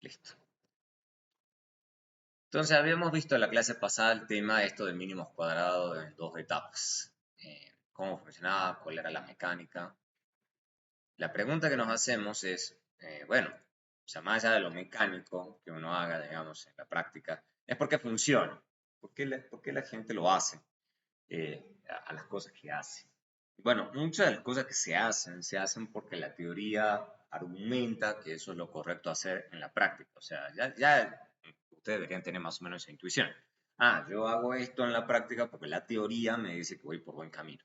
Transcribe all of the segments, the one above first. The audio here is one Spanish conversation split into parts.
Listo. Entonces habíamos visto en la clase pasada el tema esto de mínimos cuadrados en dos etapas. Cómo funcionaba, cuál era la mecánica. La pregunta que nos hacemos es, bueno, o sea, más allá de lo mecánico que uno haga, digamos, en la práctica, es por qué funciona. Por qué la gente lo hace a las cosas que hace? Bueno, muchas de las cosas que se hacen porque la teoría argumenta que eso es lo correcto hacer en la práctica. O sea, ya ustedes deberían tener más o menos esa intuición. Ah, yo hago esto en la práctica porque la teoría me dice que voy por buen camino.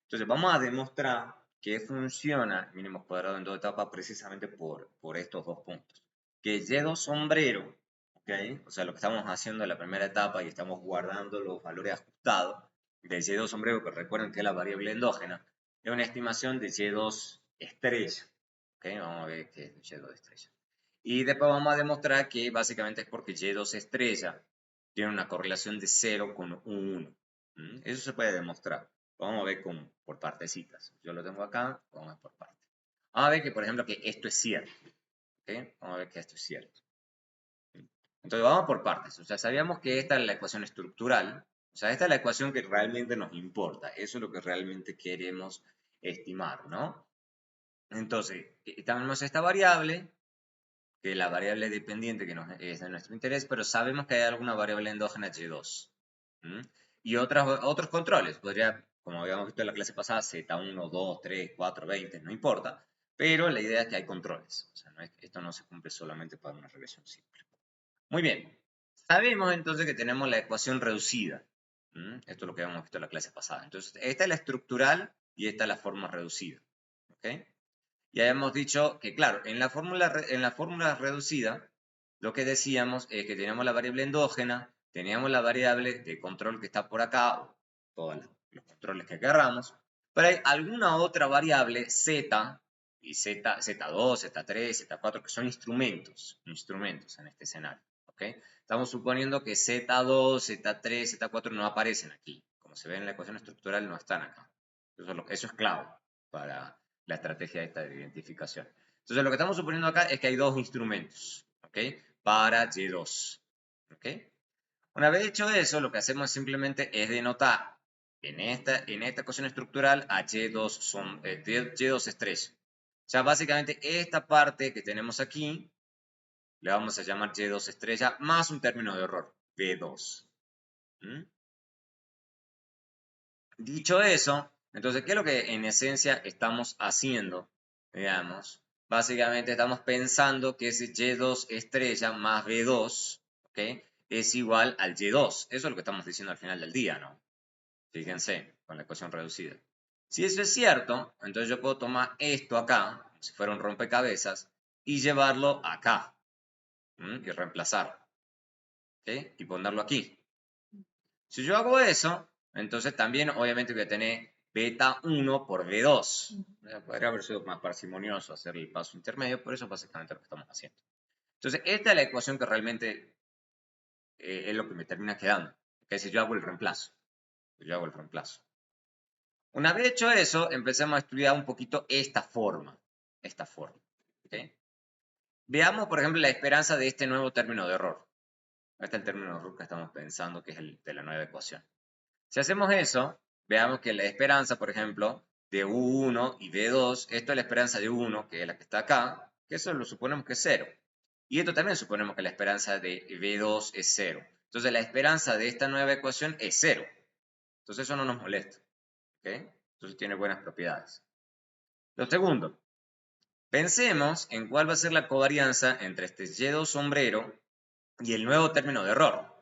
Entonces, vamos a demostrar que funciona mínimos cuadrados en dos etapas precisamente por estos dos puntos. Que Y2 sombrero, ¿okay? O sea, lo que estamos haciendo en la primera etapa y estamos guardando los valores ajustados de Y2 sombrero, que recuerden que es la variable endógena, es una estimación de Y2 estrella. ¿Okay? Vamos a ver qué es Y2 estrella. Y después vamos a demostrar que básicamente es porque Y2 estrella tiene una correlación de 0 con 1. Eso se puede demostrar. Vamos a ver por partecitas. Yo lo tengo acá, vamos a ver por partes. Vamos a ver que, por ejemplo, que esto es cierto. ¿Okay? Vamos a ver que esto es cierto. Entonces vamos por partes. O sea, sabíamos que esta es la ecuación estructural. O sea, esta es la ecuación que realmente nos importa. Eso es lo que realmente queremos estimar, ¿no? Entonces, tenemos esta variable, que es la variable dependiente que es de nuestro interés, pero sabemos que hay alguna variable endógena Y2. Y otros controles. Podría, como habíamos visto en la clase pasada, Z1, 2, 3, 4, 20, no importa. Pero la idea es que hay controles. O sea, esto no se cumple solamente para una regresión simple. Muy bien. Sabemos entonces que tenemos la ecuación reducida. Esto es lo que habíamos visto en la clase pasada. Entonces, esta es la estructural y esta es la forma reducida. ¿Okay? Ya hemos dicho que, claro, en la fórmula reducida, lo que decíamos es que teníamos la variable endógena, teníamos la variable de control que está por acá, todos los controles que querramos, pero hay alguna otra variable z, y z2, z3, z4, que son instrumentos en este escenario. ¿Okay? Estamos suponiendo que z2, z3, z4 no aparecen aquí. Como se ve en la ecuación estructural, no están acá. Eso es clave para la estrategia esta de identificación. Entonces, lo que estamos suponiendo acá es que hay dos instrumentos, ¿ok? Para Y2, ¿ok? Una vez hecho eso, lo que hacemos simplemente es denotar en esta ecuación estructural a Y2 estrella. O sea, básicamente esta parte que tenemos aquí, le vamos a llamar Y2 estrella más un término de error, B2. Dicho eso, entonces, ¿qué es lo que en esencia estamos haciendo? Digamos, básicamente estamos pensando que ese Y2 estrella más B2, ¿ok? Es igual al Y2. Eso es lo que estamos diciendo al final del día, ¿no? Fíjense, con la ecuación reducida. Si eso es cierto, entonces yo puedo tomar esto acá, como si fuera un rompecabezas, y llevarlo acá, y reemplazar, ¿ok? Y ponerlo aquí. Si yo hago eso, entonces también obviamente voy a tener beta 1 por B2. Podría haber sido más parsimonioso hacer el paso intermedio, pero eso es básicamente lo que estamos haciendo. Entonces, esta es la ecuación que realmente es lo que me termina quedando. Que si yo hago el reemplazo. Yo hago el reemplazo. Una vez hecho eso, empecemos a estudiar un poquito esta forma. Esta forma. ¿Okay? Veamos, por ejemplo, la esperanza de este nuevo término de error. Este es el término de error que estamos pensando que es el de la nueva ecuación. Si hacemos eso, veamos que la esperanza, por ejemplo, de U1 y B2, esto es la esperanza de U1, que es la que está acá, que eso lo suponemos que es 0. Y esto también suponemos que la esperanza de B2 es 0. Entonces la esperanza de esta nueva ecuación es 0. Entonces eso no nos molesta. ¿Okay? Entonces tiene buenas propiedades. Lo segundo, pensemos en cuál va a ser la covarianza entre este Y2 sombrero y el nuevo término de error,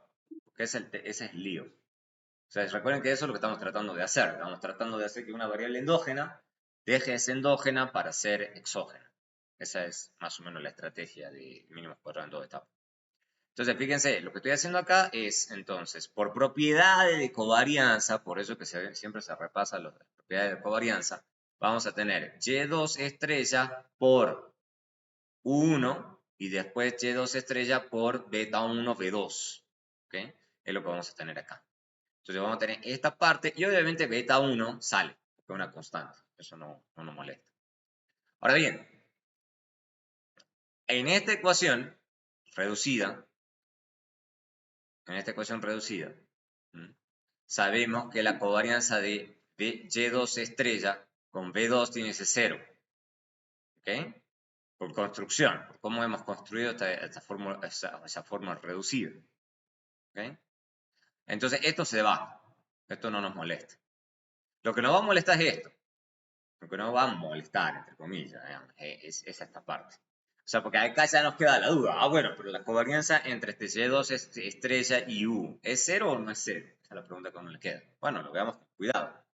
porque ese es el lío. O sea, recuerden que eso es lo que estamos tratando de hacer. Estamos tratando de hacer que una variable endógena deje de ser endógena para ser exógena. Esa es más o menos la estrategia de mínimos cuadrados en dos etapas. Entonces, fíjense, lo que estoy haciendo acá es, entonces, por propiedades de covarianza, por eso que siempre se repasan las propiedades de covarianza, vamos a tener Y2 estrella por 1 y después Y2 estrella por beta 1 B2. ¿Ok? Es lo que vamos a tener acá. Entonces vamos a tener esta parte y obviamente beta 1 sale, porque es una constante. Eso no nos molesta. Ahora bien, en esta ecuación reducida, sabemos que la covarianza de Y2 estrella con B2 tiene ese 0. ¿Ok? Por construcción, por cómo hemos construido esa forma reducida. ¿Ok? Entonces, esto se va. Esto no nos molesta. Lo que nos va a molestar es esto. Lo que nos va a molestar, entre comillas, es esta parte. O sea, porque acá ya nos queda la duda. Ah, bueno, pero la covarianza entre este Y2 estrella y U, ¿es 0 o no es 0? Esa es la pregunta que a uno le queda. Bueno, lo veamos con cuidado.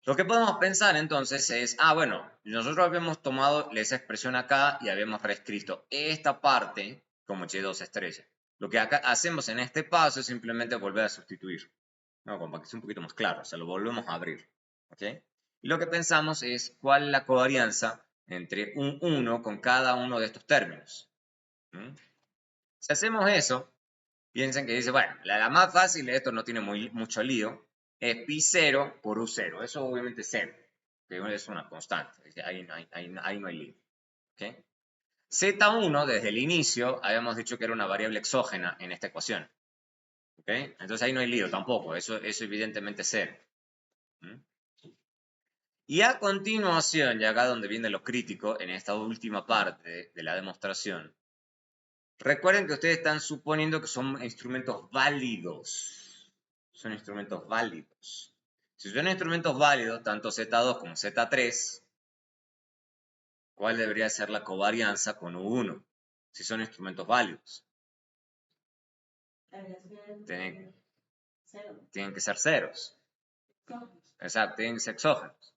Lo que podemos pensar entonces es, bueno, nosotros habíamos tomado esa expresión acá y habíamos reescrito esta parte como Y2 estrella. Lo que acá hacemos en este paso es simplemente volver a sustituir. No, como para que sea un poquito más claro, o sea, lo volvemos a abrir. ¿Ok? Y lo que pensamos es cuál es la covarianza entre un 1 con cada uno de estos términos. Si hacemos eso, piensen que dice, bueno, la más fácil, esto no tiene mucho lío, es pi 0 por u 0. Eso obviamente es 0, que es una constante. Ahí no hay lío. ¿Okay? Z1, desde el inicio, habíamos dicho que era una variable exógena en esta ecuación. ¿Okay? Entonces ahí no hay lío tampoco. Eso evidentemente es 0. Y a continuación, y acá donde viene lo crítico, en esta última parte de la demostración, recuerden que ustedes están suponiendo que son instrumentos válidos. Son instrumentos válidos. Si son instrumentos válidos, tanto Z2 como Z3, ¿cuál debería ser la covarianza con U1? Si son instrumentos válidos. Tienen que ser ceros. Exacto, tienen que ser exógenos.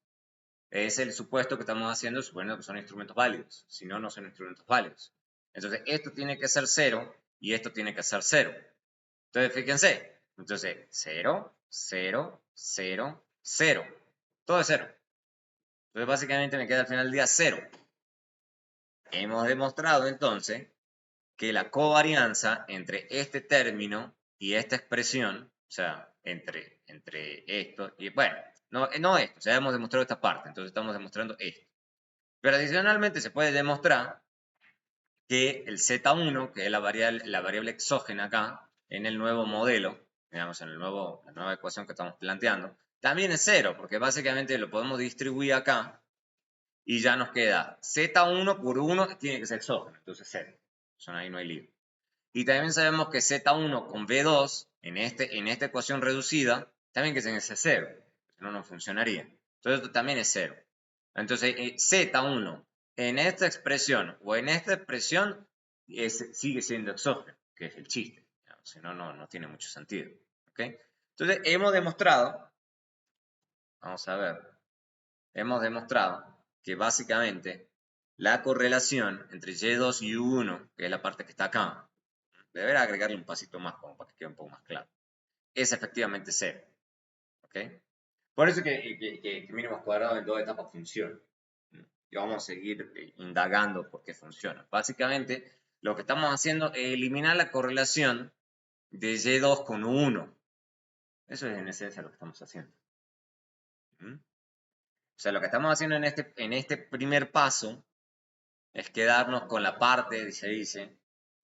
Es el supuesto que estamos haciendo suponiendo que son instrumentos válidos. Si no, no son instrumentos válidos. Entonces, esto tiene que ser 0 y esto tiene que ser 0. Entonces, fíjense. Entonces, 0, 0, 0, 0. Todo es 0. Entonces, básicamente me queda al final del día 0. Hemos demostrado entonces que la covarianza entre este término y esta expresión, o sea, entre esto y, bueno, no esto, ya hemos demostrado esta parte, entonces estamos demostrando esto. Pero adicionalmente se puede demostrar que el Z1, que es la variable exógena acá, en el nuevo modelo, digamos, en la nueva ecuación que estamos planteando, también es 0, porque básicamente lo podemos distribuir acá y ya nos queda Z1 por 1 tiene que ser exógeno, entonces 0. Eso ahí no hay lío. Y también sabemos que Z1 con B2 en esta ecuación reducida también que tiene que ser 0, si no, no funcionaría. Entonces esto también es 0. Entonces Z1 en esta expresión o en esta expresión sigue siendo exógeno, que es el chiste. Si no, no tiene mucho sentido. ¿Okay? Entonces hemos demostrado, vamos a ver, hemos demostrado que básicamente la correlación entre Y2 y U1, que es la parte que está acá, deberá agregarle un pasito más como para que quede un poco más claro, es efectivamente 0. ¿Ok? Por eso que mínimos cuadrados en 2 etapas funciona. Y vamos a seguir indagando por qué funciona. Básicamente, lo que estamos haciendo es eliminar la correlación de Y2 con U1. Eso es en esencia lo que estamos haciendo. O sea, lo que estamos haciendo en este primer paso es quedarnos con la parte, se dice,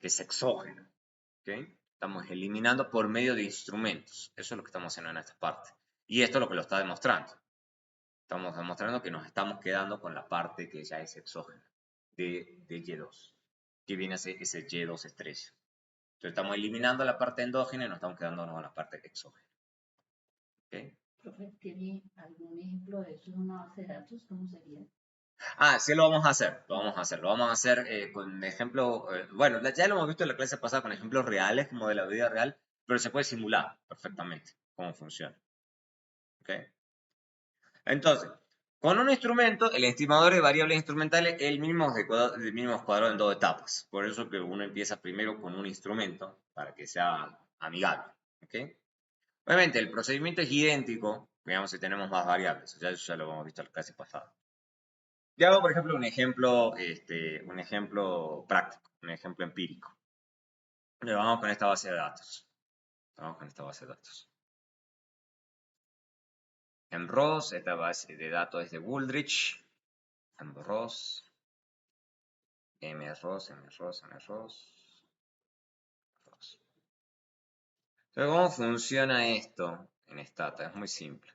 que es exógena. ¿Okay? Estamos eliminando por medio de instrumentos. Eso es lo que estamos haciendo en esta parte. Y esto es lo que lo está demostrando. Estamos demostrando que nos estamos quedando con la parte que ya es exógena de Y2, que viene a ser ese Y2 estrella. Entonces estamos eliminando la parte endógena y nos estamos quedando con la parte exógena. ¿Okay? Profe, ¿tiene algún ejemplo de eso en una base de datos? ¿Cómo sería? Sí lo vamos a hacer, lo vamos a hacer con ejemplos, bueno, ya lo hemos visto en la clase pasada con ejemplos reales, como de la vida real, pero se puede simular perfectamente cómo funciona. ¿Okay? Entonces, con un instrumento, el estimador de variables instrumentales es el mínimo de mínimos cuadrados en 2 etapas. Por eso que uno empieza primero con un instrumento para que sea amigable. ¿Okay? Obviamente, el procedimiento es idéntico, digamos, si tenemos más variables. Ya lo hemos visto en la clase pasada. Ya hago, por ejemplo, un ejemplo práctico, un ejemplo empírico. Vamos con esta base de datos. Vamos con esta base de datos. En Ross, esta base de datos es de Wooldridge. En Ross. M arroz, M arroz, M arroz, arroz. Entonces, ¿cómo funciona esto en Stata? Es muy simple.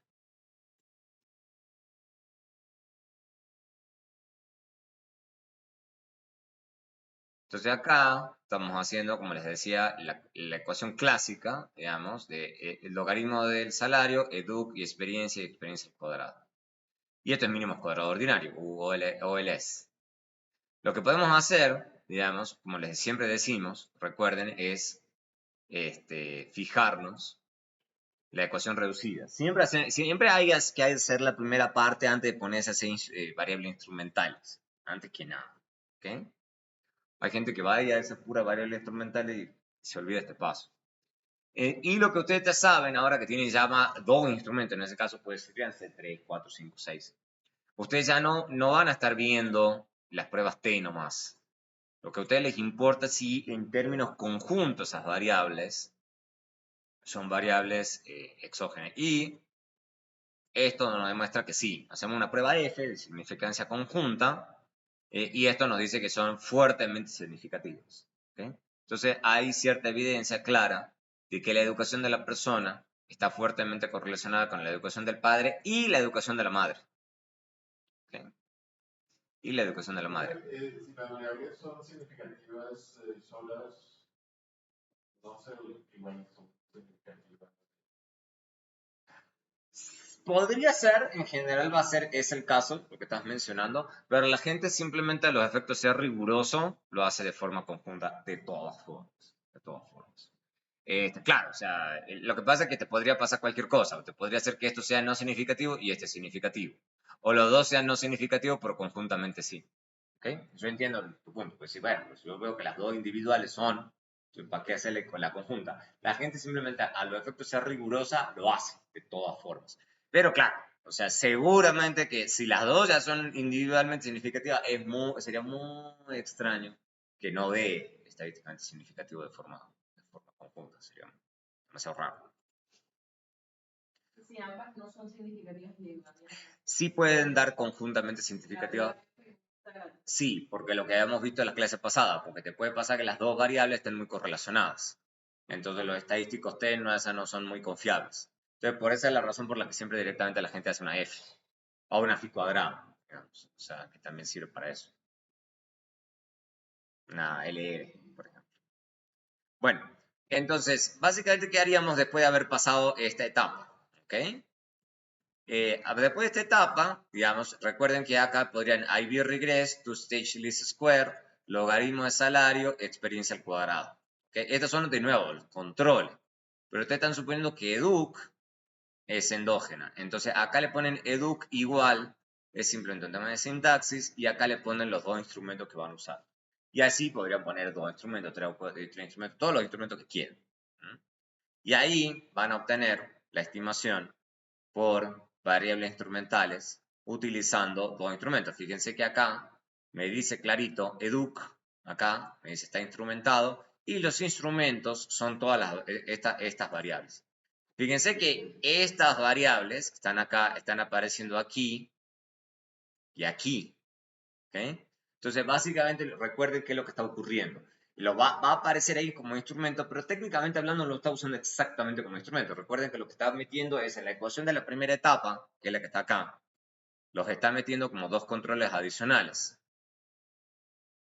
Entonces acá estamos haciendo, como les decía, la ecuación clásica, digamos, de el logaritmo del salario, educ y experiencia al cuadrado. Y esto es mínimo cuadrado ordinario, OLS. Lo que podemos hacer, digamos, como les siempre decimos, recuerden, es fijarnos la ecuación reducida. Siempre hay que hacer la primera parte antes de ponerse a hacer variables instrumentales, antes que nada. ¿Okay? Hay gente que va a esa pura variable instrumental y se olvida este paso. Y lo que ustedes ya saben, ahora que tienen ya dos instrumentos, en ese caso puede ser 3, 4, 5, 6. Ustedes ya no van a estar viendo las pruebas T nomás. Lo que a ustedes les importa si en términos conjuntos esas variables son variables exógenas. Y esto nos demuestra que sí. Hacemos una prueba F de significancia conjunta y esto nos dice que son fuertemente significativos. ¿Okay? Entonces hay cierta evidencia clara de que la educación de la persona está fuertemente correlacionada con la educación del padre y la educación de la madre. ¿Okay? Y la educación de la madre. Si las variables son significativas solas, no sé, igual son significativas. Podría ser, en general es el caso, lo que estás mencionando, pero la gente simplemente a los efectos ser riguroso lo hace de forma conjunta de todas formas. De todas formas. Claro, o sea, lo que pasa es que te podría pasar cualquier cosa, o te podría ser que esto sea no significativo y este significativo. O los dos sean no significativos, pero conjuntamente sí. ¿Okay? Yo entiendo tu punto, pues sí, bueno, pues yo veo que las dos individuales son, ¿para qué hacerle con la conjunta? La gente simplemente a los efectos ser rigurosa lo hace, de todas formas. Pero claro, o sea, seguramente que si las dos ya son individualmente significativas, sería muy extraño que no dé estadísticamente significativo de forma conjunta. Sería demasiado raro. Si ambas no son significativas individualmente. Sí pueden dar conjuntamente significativas. Sí, porque lo que habíamos visto en la clase pasada, porque te puede pasar que las dos variables estén muy correlacionadas. Entonces los estadísticos T no son muy confiables. Entonces por esa es la razón por la que siempre directamente la gente hace una F o una phi cuadrada, digamos. O sea, que también sirve para eso. Una LR, por ejemplo. Bueno, entonces, básicamente, ¿qué haríamos después de haber pasado esta etapa? ¿Ok? Después de esta etapa, digamos, recuerden que acá podrían IB regress, to stage least square, logaritmo de salario, experiencia al cuadrado. ¿Okay? Estos son de nuevo los controles. Pero ustedes están suponiendo que educ es endógena. Entonces acá le ponen educ igual, es simplemente un tema de sintaxis, y acá le ponen los dos instrumentos que van a usar. Y así podrían poner dos instrumentos, tres instrumentos, todos los instrumentos que quieran. Y ahí van a obtener la estimación por variables instrumentales utilizando dos instrumentos. Fíjense que acá me dice clarito educ, acá me dice está instrumentado, y los instrumentos son todas estas variables. Fíjense que estas variables que están acá, están apareciendo aquí y aquí. ¿Okay? Entonces, básicamente, recuerden qué es lo que está ocurriendo. Va a aparecer ahí como instrumento, pero técnicamente hablando no lo está usando exactamente como instrumento. Recuerden que lo que está metiendo es en la ecuación de la primera etapa, que es la que está acá, los está metiendo como dos controles adicionales.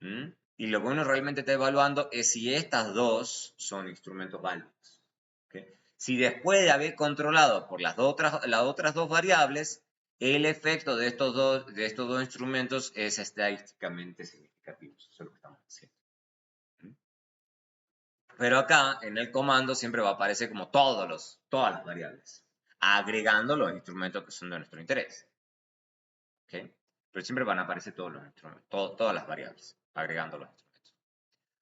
Y lo que uno realmente está evaluando es si estas dos son instrumentos válidos. ¿Okay? Si después de haber controlado por las otras dos variables, el efecto de estos dos instrumentos es estadísticamente significativo. Eso es lo que estamos haciendo. Pero acá, en el comando, siempre va a aparecer como todas las variables, agregando los instrumentos que son de nuestro interés. ¿Okay? Pero siempre van a aparecer todos los instrumentos, todas las variables, agregando los instrumentos.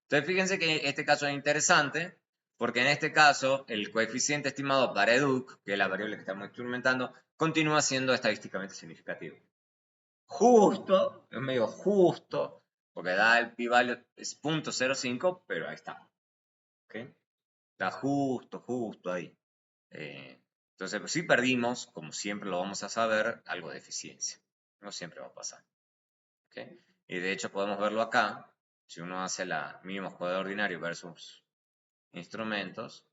Entonces, fíjense que este caso es interesante, porque en este caso, el coeficiente estimado para educ, que es la variable que estamos instrumentando, continúa siendo estadísticamente significativo. Justo, es medio justo, porque da el p-value es 0.05, pero ahí está. ¿Okay? Está justo ahí. Entonces, pues sí perdimos, como siempre lo vamos a saber, algo de eficiencia. No siempre va a pasar. ¿Okay? Y de hecho podemos verlo acá, Si uno hace la mínimos cuadrados ordinarios versus instrumentos,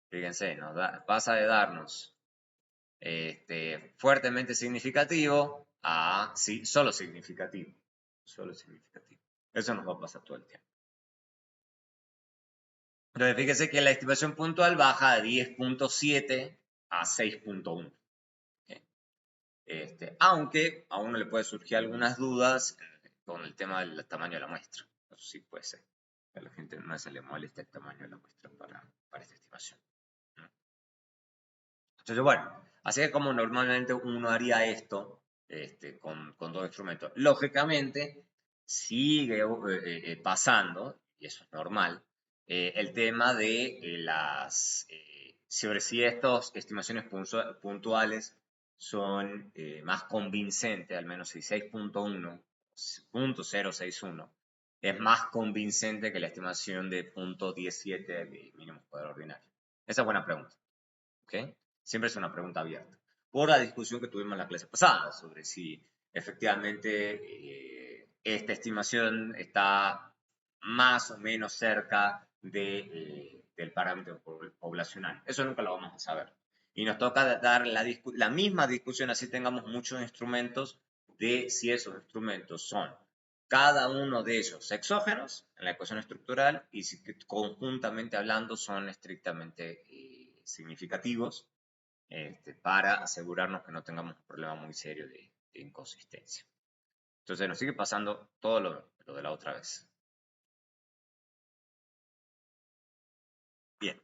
fíjense, pasa de darnos fuertemente significativo a solo significativo. Solo significativo. Eso nos va a pasar todo el tiempo. Entonces, fíjense que la estimación puntual baja de 10.7 a 6.1. Aunque a uno le puede surgir algunas dudas con el tema del tamaño de la muestra. Eso sí puede ser. A la gente no se le molesta el tamaño de la muestra para esta estimación. Entonces, bueno, así es como normalmente uno haría esto con dos instrumentos. Lógicamente, sigue pasando, y eso es normal, el tema de sobre si estas estimaciones puntuales son más convincentes, al menos si 6.1.061 es más convincente que la estimación de 0.17 de mínimo cuadrado ordinario. Esa es buena pregunta. ¿Okay? Siempre es una pregunta abierta. Por la discusión que tuvimos en la clase pasada sobre si efectivamente esta estimación está más o menos cerca del parámetro poblacional. Eso nunca lo vamos a saber. Y nos toca dar la misma discusión, así tengamos muchos instrumentos, de si esos instrumentos son cada uno de ellos exógenos en la ecuación estructural y si conjuntamente hablando son estrictamente significativos para asegurarnos que no tengamos un problema muy serio de inconsistencia. Entonces nos sigue pasando todo lo de la otra vez. Bien.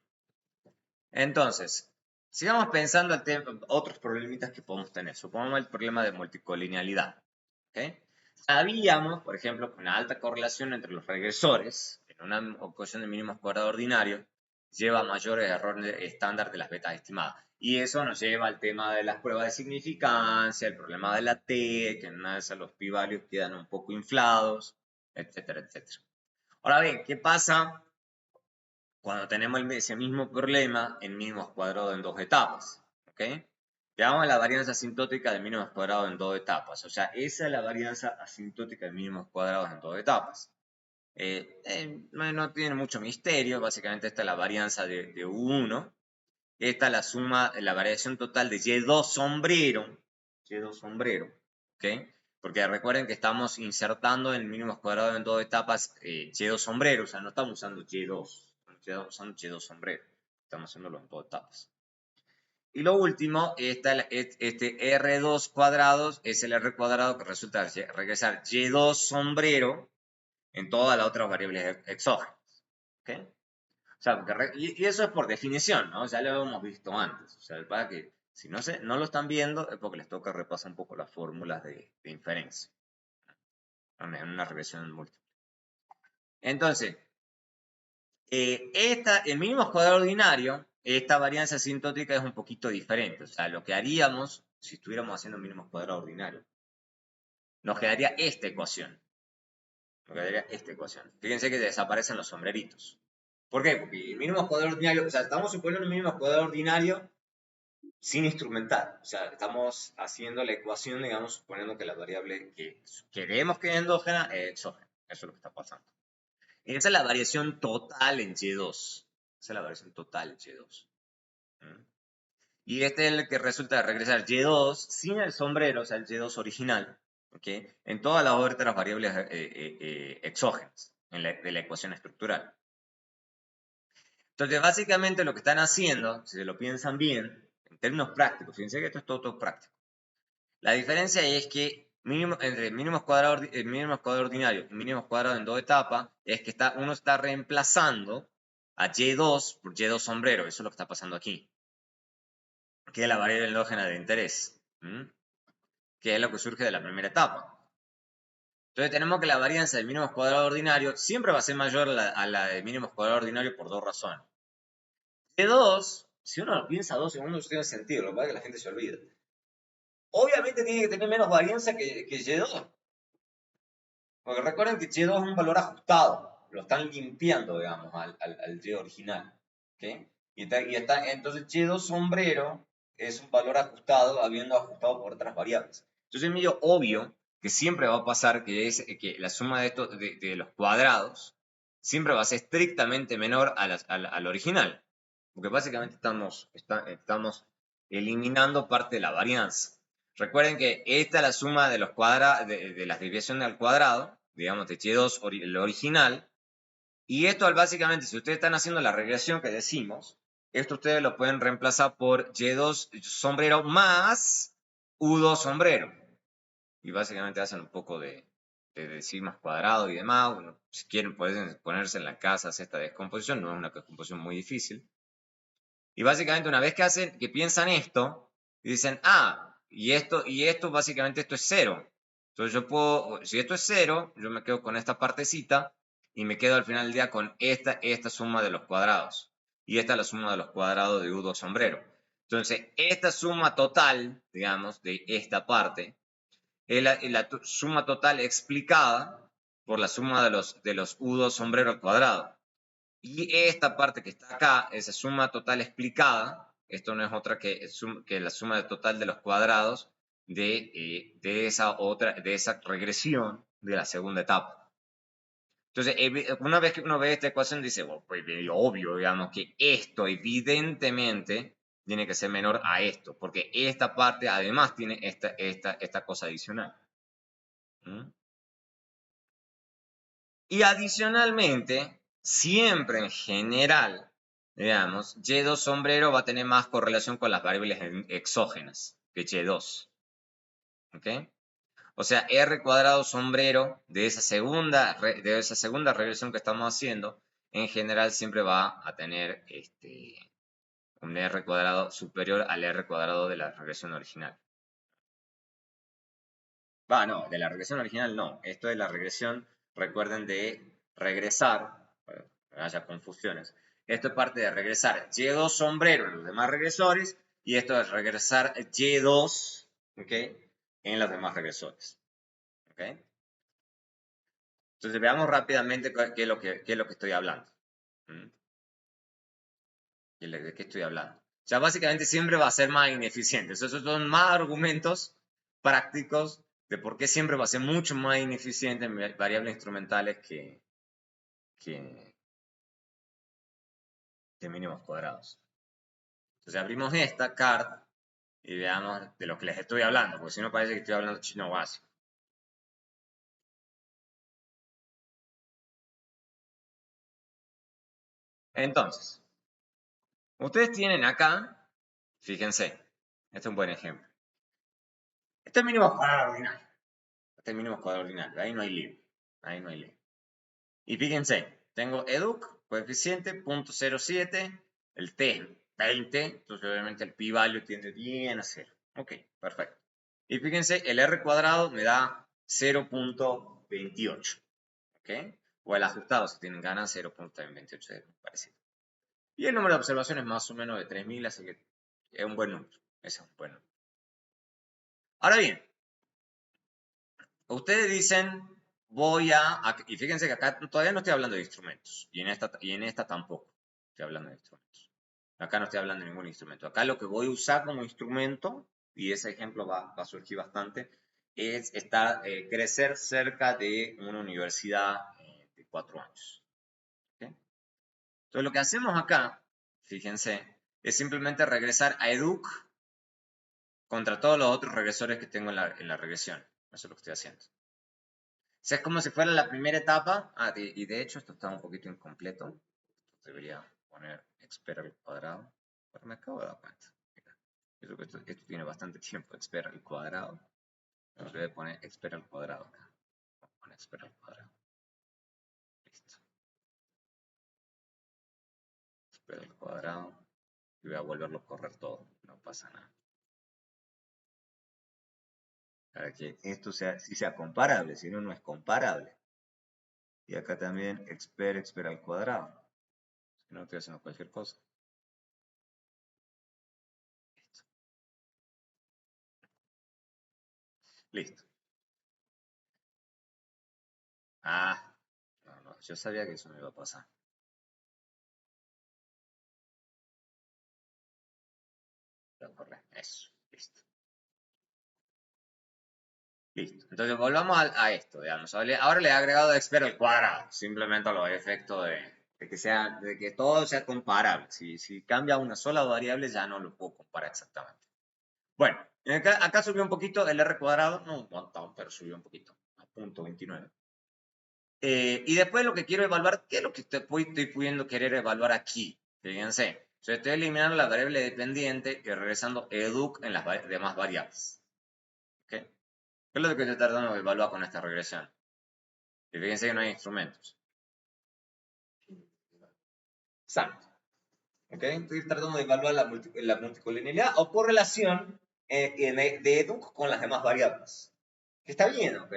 Entonces, sigamos pensando en otros problemitas que podemos tener. Supongamos el problema de multicolinealidad. ¿Okay? Sabíamos, por ejemplo, que una alta correlación entre los regresores en una ecuación de mínimos cuadrados ordinarios lleva a mayores errores estándar de las betas estimadas. Y eso nos lleva al tema de las pruebas de significancia, el problema de la T, que en una de esas los p-values quedan un poco inflados, etcétera, etcétera. Ahora bien, ¿qué pasa cuando tenemos ese mismo problema en mínimos cuadrados en dos etapas? ¿Okay? Llamamos la varianza asintótica de mínimos cuadrados en dos etapas. O sea, esa es la varianza asintótica de mínimos cuadrados en dos etapas. No tiene mucho misterio. Básicamente esta es la varianza de U1. Esta es la suma, la variación total de Y2 sombrero. Y2 sombrero. ¿Okay? Porque recuerden que estamos insertando en mínimos cuadrados en dos etapas Y2 sombrero. O sea, no estamos usando Y2. Estamos usando Y2 sombrero. Estamos haciéndolo en dos etapas. Y lo último, este R2 cuadrados es el R cuadrado que resulta regresar Y2 sombrero en todas las otras variables exógenas. ¿Okay? O sea, y eso es por definición, ¿no? Ya lo hemos visto antes. O sea, para que si no lo están viendo es porque les toca repasar un poco las fórmulas de inferencia en una regresión múltiple. Entonces, en mínimos cuadrados ordinarios, esta varianza asintótica es un poquito diferente. O sea, lo que haríamos si estuviéramos haciendo mínimos cuadrados ordinarios, nos quedaría esta ecuación. Fíjense que desaparecen los sombreritos. ¿Por qué? Porque el mínimo cuadrado ordinario, o sea, estamos suponiendo un mínimo cuadrado ordinario sin instrumental. O sea, estamos haciendo la ecuación, digamos, suponiendo que la variable que queremos que es endógena es exógena. Eso es lo que está pasando. Esa es la variación total en Y2. Esa es la variación total en Y2. Y este es el que resulta de regresar Y2 sin el sombrero, o sea, el Y2 original, ¿okay? En todas las otras variables exógenas de la ecuación estructural. Entonces, básicamente lo que están haciendo, si se lo piensan bien, en términos prácticos, fíjense que esto es todo práctico. La diferencia es que entre mínimos cuadrados ordinarios y mínimos cuadrados en dos etapas, es que uno está reemplazando a Y2 por Y2 sombrero. Eso es lo que está pasando aquí. Que es la variable endógena de interés. Que es lo que surge de la primera etapa. Entonces tenemos que la varianza de mínimos cuadrados ordinarios siempre va a ser mayor a la de mínimos cuadrados ordinarios por dos razones. Y2, si uno lo piensa 2 segundos, tiene sentido, lo que pasa es que la gente se olvida. Obviamente tiene que tener menos varianza que Y2. Porque recuerden que Y2 es un valor ajustado. Lo están limpiando, digamos, al Y original. ¿Okay? Entonces Y2 sombrero es un valor ajustado, habiendo ajustado por otras variables. Entonces es medio obvio que siempre va a pasar que la suma de, de los cuadrados siempre va a ser estrictamente menor al original. Porque básicamente estamos eliminando parte de la varianza. Recuerden que esta es la suma de los cuadrados, de las desviaciones al cuadrado, digamos de y2, el original. Y esto básicamente, si ustedes están haciendo la regresión que decimos, esto ustedes lo pueden reemplazar por y2 sombrero más u2 sombrero. Y básicamente hacen un poco de sigmas cuadrado y demás. Bueno, si quieren pueden ponerse en la casa, hacer esta descomposición. No es una descomposición muy difícil. Y básicamente una vez que piensan esto, dicen, y esto básicamente esto es 0. Entonces yo puedo, si esto es 0, yo me quedo con esta partecita y me quedo al final del día con esta suma de los cuadrados. Y esta es la suma de los cuadrados de U2 sombrero. Entonces, esta suma total, digamos, de esta parte, es la suma total explicada por la suma de los U2 sombrero al cuadrado. Y esta parte que está acá, esa suma total explicada, esto no es otra que la suma total de los cuadrados de esa regresión de la segunda etapa. Entonces, una vez que uno ve esta ecuación, dice, bueno, pues obvio, digamos, que esto evidentemente tiene que ser menor a esto, porque esta parte además tiene esta cosa adicional. ¿Mm? Y adicionalmente, siempre en general, digamos, Y2 sombrero va a tener más correlación con las variables exógenas que Y2. ¿Ok? O sea, R cuadrado sombrero de esa segunda regresión que estamos haciendo, en general siempre va a tener un R cuadrado superior al R cuadrado de la regresión original. No, de la regresión original no. Esto es la regresión, recuerden, de regresar, para que no haya confusiones. Esto es parte de regresar Y2 sombrero en los demás regresores y esto es regresar Y2, ¿ok?, en los demás regresores. ¿Ok? Entonces veamos rápidamente qué es lo que estoy hablando. ¿De qué estoy hablando? O sea, básicamente siempre va a ser más ineficiente. Esos son más argumentos prácticos de por qué siempre va a ser mucho más ineficiente en variables instrumentales que mínimos cuadrados. Entonces abrimos esta card y veamos de lo que les estoy hablando, porque si no parece que estoy hablando chino básico. Entonces, ustedes tienen acá, fíjense, este es un buen ejemplo. Este es mínimo cuadrado ordinal. Este es mínimo cuadrado ordinal. Ahí no hay lío. Ahí no hay lío. Y fíjense, tengo educ, coeficiente, 0.07, el t 20, entonces obviamente el p-value tiende bien a 0. Ok, perfecto. Y fíjense, el r cuadrado me da 0.28. ¿Ok? O el ajustado, si tienen ganas, 0.28, parecido. Y el número de observaciones más o menos de 3000, así que es un buen número. Ese es un buen número. Ahora bien, ustedes dicen, y fíjense que acá todavía no estoy hablando de instrumentos, y en esta tampoco estoy hablando de instrumentos. Acá no estoy hablando de ningún instrumento. Acá lo que voy a usar como instrumento, y ese ejemplo va a surgir bastante, es crecer cerca de una universidad de 4 años. ¿Okay? Entonces lo que hacemos acá, fíjense, es simplemente regresar a educ contra todos los otros regresores que tengo en la regresión. Eso es lo que estoy haciendo. O sea, es como si fuera la primera etapa. Y de hecho esto está un poquito incompleto. Debería poner expert al cuadrado. Pero me acabo de dar cuenta. Mira, esto tiene bastante tiempo. Expert al cuadrado. Voy a poner expert al cuadrado acá. Voy a poner expert al cuadrado. Listo. Expert al cuadrado. Y voy a volverlo a correr todo. No pasa nada. Para que esto sí sea comparable. Si no, no es comparable. Y acá también expert al cuadrado. Si no, estoy haciendo cualquier cosa. Listo. No, yo sabía que eso me iba a pasar. Voy a correr. Eso, listo. Listo. Entonces volvamos a esto, digamos. Ahora le he agregado expert al cuadrado, simplemente a los efectos de que todo sea comparable. Si cambia una sola variable ya no lo puedo comparar exactamente. Bueno, acá subió un poquito el R cuadrado, no un montón, pero subió un poquito, a punto 29. Y después lo que quiero evaluar, ¿qué es lo que estoy pudiendo querer evaluar aquí? Fíjense, yo estoy eliminando la variable dependiente y regresando educ en las demás variables. ¿Okay? ¿Qué es lo que estoy tratando de evaluar con esta regresión? Y fíjense que no hay instrumentos. Exacto. ¿Okay? Estoy tratando de evaluar la multicolinialidad o correlación de educ con las demás variables. Que está bien, ¿ok?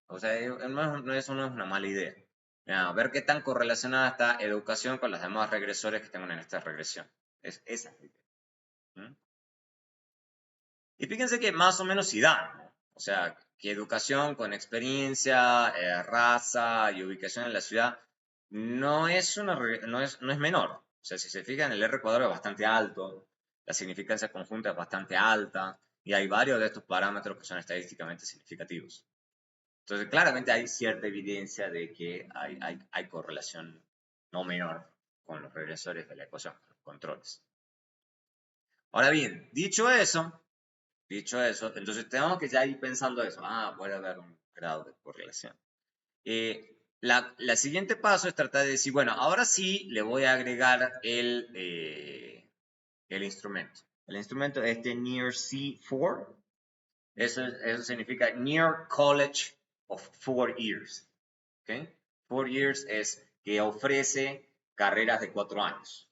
O sea, eso no es una mala idea. Ya, ver qué tan correlacionada está educación con los demás regresores que tengo en esta regresión. Esa es la idea. ¿Mm? Y fíjense que más o menos sí dan, ¿no? O sea, que educación con experiencia, raza y ubicación en la ciudad no es menor. O sea, si se fijan, el R cuadrado es bastante alto, la significancia conjunta es bastante alta, y hay varios de estos parámetros que son estadísticamente significativos. Entonces, claramente hay cierta evidencia de que hay correlación no menor con los regresores de la ecuación, con los controles. Ahora bien, dicho eso, entonces tenemos que ya ir pensando eso. Puede haber un grado de correlación. La siguiente paso es tratar de decir, bueno, ahora sí le voy a agregar el instrumento. El instrumento es de Near C4. Eso significa Near College of 4 Years. ¿Okay? 4 years es que ofrece carreras de 4 años.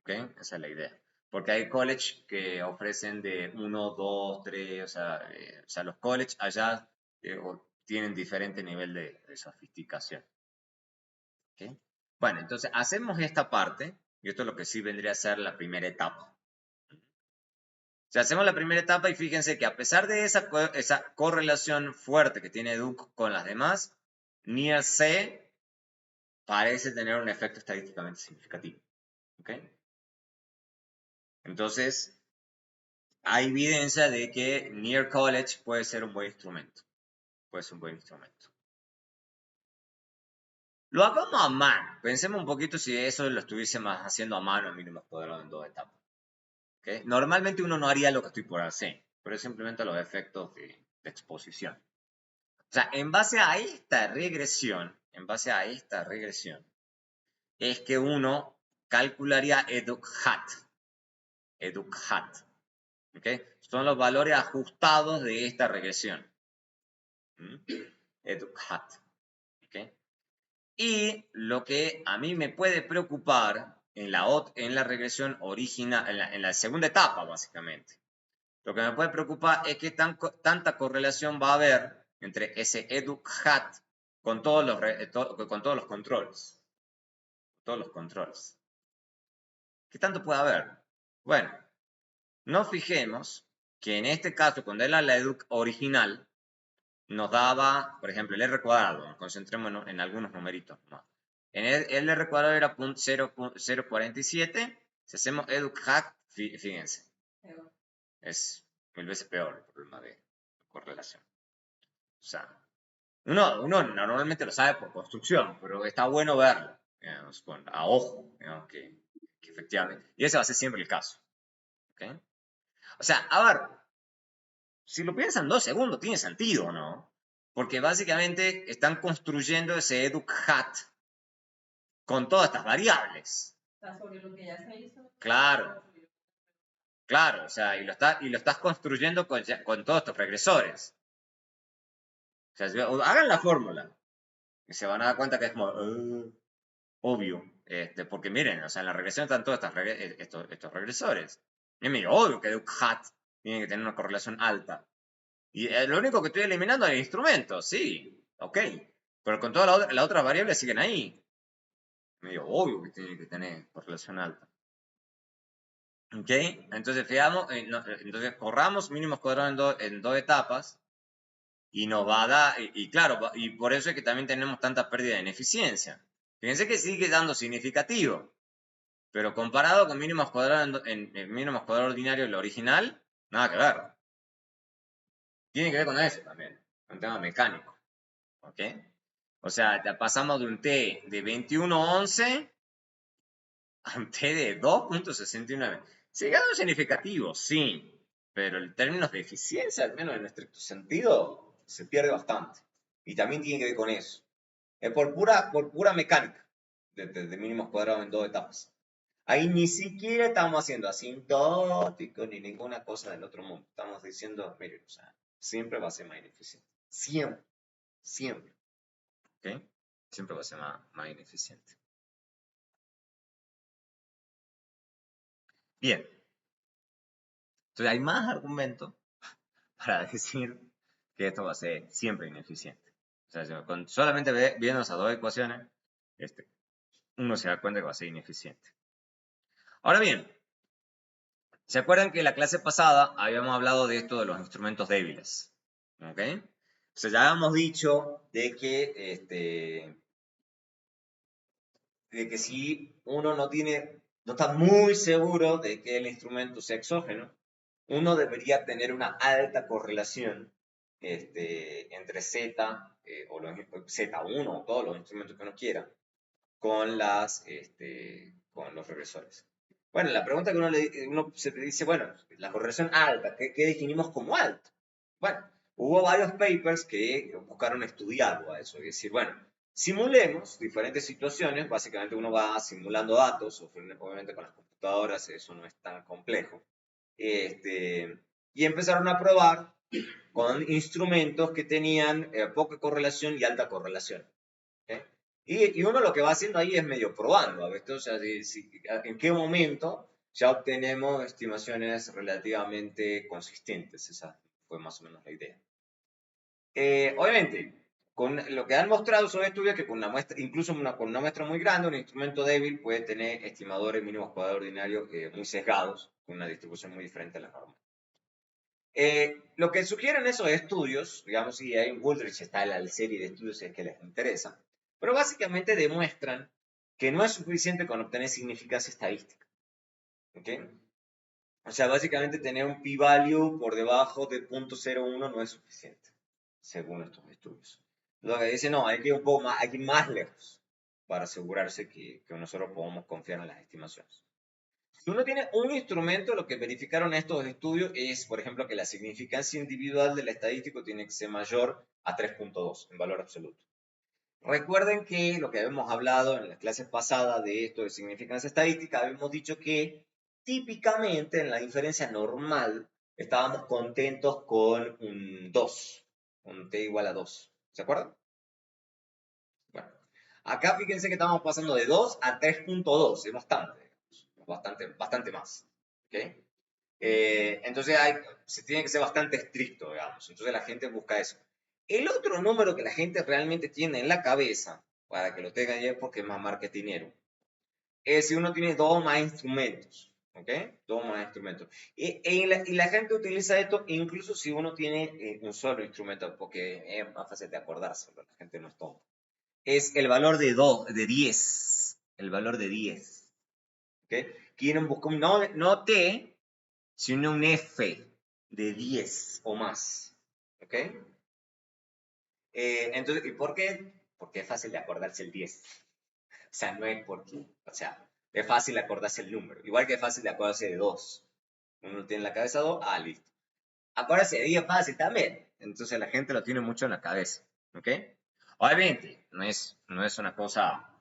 ¿Okay? Esa es la idea. Porque hay college que ofrecen de 1, 2, 3, o sea, los college allá tienen diferente nivel de sofisticación. ¿Okay? Bueno, entonces hacemos esta parte, y esto es lo que sí vendría a ser la primera etapa. O sea, hacemos la primera etapa y fíjense que a pesar de esa correlación fuerte que tiene Duke con las demás, Near C parece tener un efecto estadísticamente significativo. ¿Okay? Entonces, hay evidencia de que Near College puede ser un buen instrumento. Puede ser un buen instrumento. Lo hagamos a mano. Pensemos un poquito si eso lo estuviésemos haciendo a mano en mínimos cuadrados en 2 etapas. ¿Okay? Normalmente uno no haría lo que estoy por hacer, pero es simplemente los efectos de exposición. O sea, en base a esta regresión, es que uno calcularía educ-hat. ¿Okay? Son los valores ajustados de esta regresión. educ-hat. ¿Okay? Y lo que a mí me puede preocupar en la regresión original, en la segunda etapa, básicamente. Lo que me puede preocupar es que tanta correlación va a haber entre ese educ-hat con todos los controles. Todos los controles. ¿Qué tanto puede haber? Bueno, nos fijemos que en este caso, cuando era la educ original, nos daba, por ejemplo, el R cuadrado. Nos concentremos en algunos numeritos más. En el R cuadrado era 0.047. Si hacemos educ-hat, fíjense, es 1000 veces peor el problema de correlación. O sea, uno normalmente lo sabe por construcción, pero está bueno verlo, digamos, a ojo, digamos, que efectivamente. Y ese va a ser siempre el caso. ¿Okay? O sea, a ver, si lo piensan 2 segundos, tiene sentido, ¿no? Porque básicamente están construyendo ese educ-hat con todas estas variables. Sobre lo que ya se hizo. Claro, o sea, y lo estás construyendo con todos estos regresores. O sea, hagan la fórmula y se van a dar cuenta que es como obvio. Porque miren, o sea, en la regresión están todos estos regresores. Y es medio obvio que educ-hat tiene que tener una correlación alta. Y lo único que estoy eliminando es el instrumento, sí, ok. Pero con todas las otras variables siguen ahí. Medio obvio que tiene que tener correlación alta. Ok, entonces entonces corramos mínimos cuadrados en dos etapas y nos va a dar, y claro, y por eso es que también tenemos tanta pérdida en eficiencia. Fíjense que sigue dando significativo, pero comparado con mínimos cuadrados en mínimos cuadrados ordinarios, el original, nada que ver. Tiene que ver con eso también. un tema mecánico. ¿Ok? O sea, ya pasamos de un T de 2111 a un T de 2.69. Llegado significativo, sí, pero en términos de eficiencia, al menos en estricto sentido, se pierde bastante. Y también tiene que ver con eso. Es por pura mecánica de mínimos cuadrados en 2 etapas. Ahí ni siquiera estamos haciendo asintótico ni ninguna cosa del otro mundo. Estamos diciendo, miren, o sea, siempre va a ser más ineficiente. Siempre, siempre. ¿Ok? Siempre va a ser más ineficiente. Bien. Entonces hay más argumentos para decir que esto va a ser siempre ineficiente. O sea, con solamente viendo esas dos ecuaciones, uno se da cuenta que va a ser ineficiente. Ahora bien, ¿se acuerdan que en la clase pasada habíamos hablado de esto de los instrumentos débiles? ¿Ok? O sea, ya habíamos dicho de que si uno no está muy seguro de que el instrumento sea exógeno, uno debería tener una alta correlación entre Z o Z1 o todos los instrumentos que uno quiera con con los regresores. Bueno, la pregunta que uno se dice, bueno, la correlación alta, ¿qué definimos como alto? Bueno, hubo varios papers que buscaron estudiarlo a eso, es decir, bueno, simulemos diferentes situaciones, básicamente uno va simulando datos, obviamente con las computadoras eso no es tan complejo, y empezaron a probar con instrumentos que tenían poca correlación y alta correlación. ¿Okay? Y uno lo que va haciendo ahí es medio probando, ¿ves? O sea, en qué momento ya obtenemos estimaciones relativamente consistentes. Esa fue más o menos la idea. Obviamente, con lo que han mostrado esos estudios que con una muestra, incluso con una muestra muy grande, un instrumento débil puede tener estimadores mínimos cuadrados ordinarios muy sesgados, con una distribución muy diferente a la normal. Lo que sugieren esos estudios, digamos, y ahí en Woolrich está la serie de estudios que les interesa, pero básicamente demuestran que no es suficiente con obtener significancia estadística. ¿Ok? O sea, básicamente tener un p-value por debajo de 0.01 no es suficiente, según estos estudios. Lo que dicen, no, hay que ir un poco más, hay que ir más lejos para asegurarse que nosotros podamos confiar en las estimaciones. Si uno tiene un instrumento, lo que verificaron estos estudios es, por ejemplo, que la significancia individual del estadístico tiene que ser mayor a 3.2 en valor absoluto. Recuerden que lo que habíamos hablado en las clases pasadas de esto de significancia estadística, habíamos dicho que típicamente en la inferencia normal estábamos contentos con un 2, un t igual a 2. ¿Se acuerdan? Bueno, acá fíjense que estamos pasando de 2 a 3.2, es bastante más. ¿Okay? Entonces se tiene que ser bastante estricto, digamos. Entonces la gente busca eso. El otro número que la gente realmente tiene en la cabeza, para que lo tengan ya porque es más marketinero, es si uno tiene dos o más instrumentos. ¿Ok? Dos o más instrumentos. Y la gente utiliza esto incluso si uno tiene un solo instrumento, porque es más fácil de acordarse, la gente no es tonta. Es el valor de 10. El valor de 10. ¿Ok? Quieren buscar no T, sino un F de 10 o más. ¿Ok? Entonces, ¿y por qué? Porque es fácil de acordarse el 10. O sea, no es porque, o sea, es fácil de acordarse el número. Igual que es fácil de acordarse de 2. Uno tiene en la cabeza 2, listo. Acordarse de 10 es fácil también. Entonces la gente lo tiene mucho en la cabeza. ¿Ok? Obviamente, no es una cosa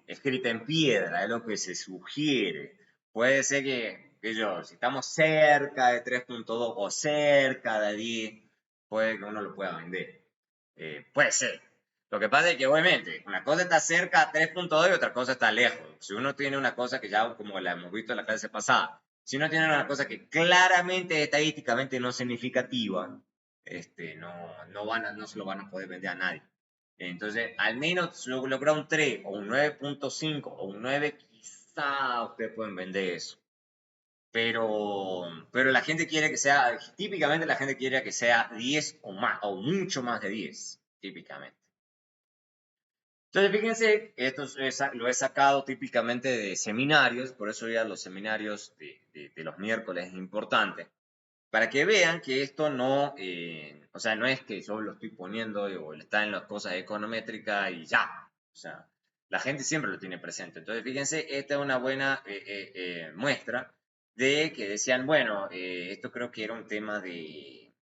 escrita en piedra, es lo que se sugiere. Puede ser si estamos cerca de 3.2 o cerca de 10, puede que uno lo pueda vender. Puede ser. Lo que pasa es que, obviamente, una cosa está cerca a 3.2 y otra cosa está lejos. Si uno tiene una cosa que ya, como la hemos visto en la clase pasada, si uno tiene una cosa que claramente estadísticamente no es significativa, no se lo van a poder vender a nadie. Entonces, al menos lograr un 3 o un 9.5 o un 9, quizá ustedes pueden vender eso. Pero la gente quiere que sea, típicamente la gente quiere que sea 10 o más, o mucho más de 10, típicamente. Entonces, fíjense, esto lo he sacado típicamente de seminarios, por eso ya los seminarios de los miércoles es importante. para que vean que esto no, o sea, no es que yo lo estoy poniendo o está en las cosas econométricas y ya. O sea, la gente siempre lo tiene presente. Entonces, fíjense, esta es una buena muestra de que decían, bueno, esto creo que era un tema de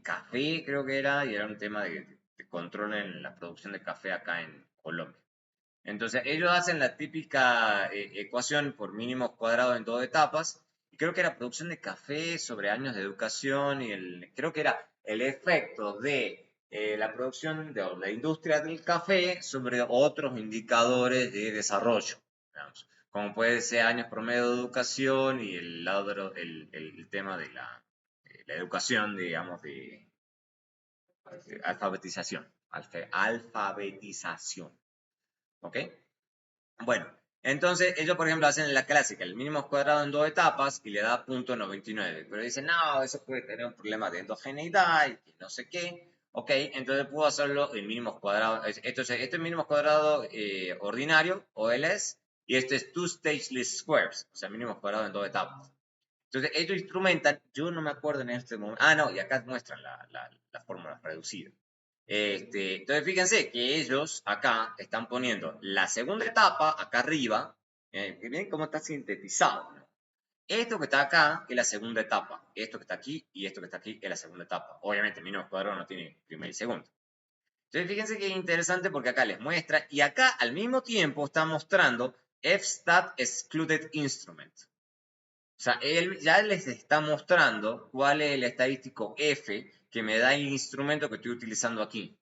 café, creo que era, y era un tema de control en la producción de café acá en Colombia. Entonces, ellos hacen la típica ecuación por mínimos cuadrados en dos etapas, y creo que era producción de café sobre años de educación, y creo que era el efecto de la producción de la industria del café sobre otros indicadores de desarrollo, digamos, como puede ser años promedio de educación y el, lado el tema de la educación, digamos, de alfabetización, alfabetización, ¿ok? Bueno, entonces ellos, por ejemplo, hacen la clásica, el mínimo cuadrado en dos etapas y le da punto 99. Pero dicen, no, eso puede tener un problema de endogeneidad y que no sé qué. Ok, entonces puedo hacerlo en mínimos cuadrados. Este es mínimo cuadrado ordinario, OLS, y este es two-stage least squares, o sea, mínimos cuadrados en dos etapas. Entonces ellos instrumentan, yo no me acuerdo en este momento, no, y acá muestran la fórmula reducida. Entonces, fíjense que ellos acá están poniendo la segunda etapa acá arriba. Miren cómo está sintetizado, ¿no? Esto que está acá es la segunda etapa. Esto que está aquí y esto que está aquí es la segunda etapa. Obviamente, mínimo cuadrado no tiene primera y segunda. Entonces, fíjense que es interesante porque acá les muestra y acá al mismo tiempo está mostrando FSTAT Excluded Instrument. O sea, él ya les está mostrando cuál es el estadístico F que me da el instrumento que estoy utilizando aquí.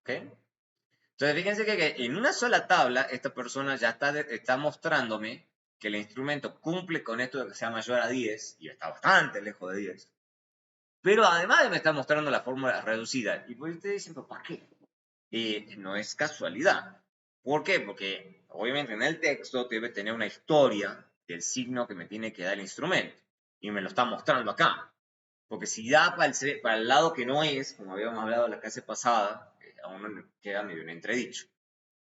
¿Ok? Entonces, fíjense que en una sola tabla, esta persona ya está mostrándome que el instrumento cumple con esto de que sea mayor a 10, y está bastante lejos de 10. Pero además me está mostrando la fórmula reducida. Y pues ustedes dicen, ¿para qué? No es casualidad. ¿Por qué? Porque obviamente en el texto debe tener una historia del signo que me tiene que dar el instrumento. Y me lo está mostrando acá. Porque si da para el lado que no es, como habíamos hablado en la clase pasada, a uno le queda medio un entredicho.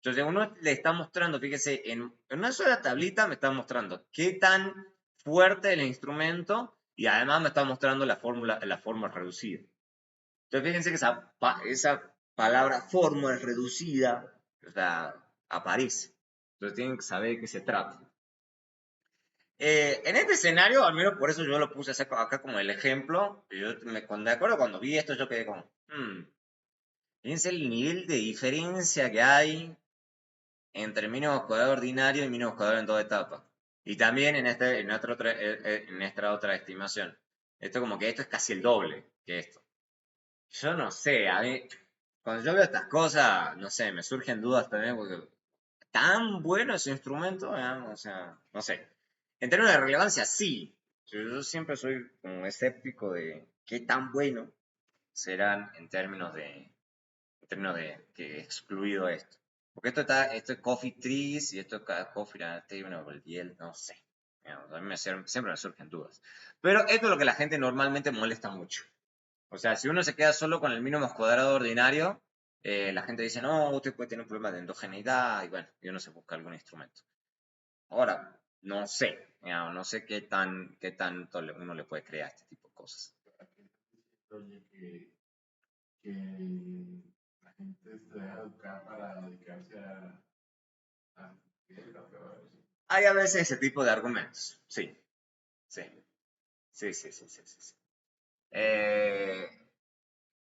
Entonces uno le está mostrando, fíjese, en una sola tablita me está mostrando qué tan fuerte es el instrumento y además me está mostrando la fórmula reducida. Entonces fíjense que esa palabra fórmula reducida, o sea, aparece. Entonces tienen que saber de qué se trata. En este escenario, al menos por eso yo lo puse acá como el ejemplo, de acuerdo cuando vi esto yo quedé como, fíjense el nivel de diferencia que hay entre mínimo cuadrado ordinario y mínimo cuadrado en dos etapas. Y también en esta otra estimación. Esto como que esto es casi el doble que esto. Yo no sé, a mí, cuando yo veo estas cosas, no sé, me surgen dudas también porque tan bueno ese instrumento, o sea, no sé. En términos de relevancia, sí. Yo siempre soy como escéptico de qué tan bueno serán en términos de que excluido esto. Porque esto es Coffee Trees y esto es Coffee Table, no sé. A mí siempre me surgen dudas. Pero esto es lo que la gente normalmente molesta mucho. O sea, si uno se queda solo con el mínimo cuadrado ordinario, la gente dice, no, usted puede tener un problema de endogeneidad y bueno, y uno se busca algún instrumento. Ahora, no sé, no sé qué tanto uno le puede crear a este tipo de cosas. Oye, que la gente se deja educar para dedicarse a Hay a veces ese tipo de argumentos, sí, sí, sí, sí, sí, sí, sí.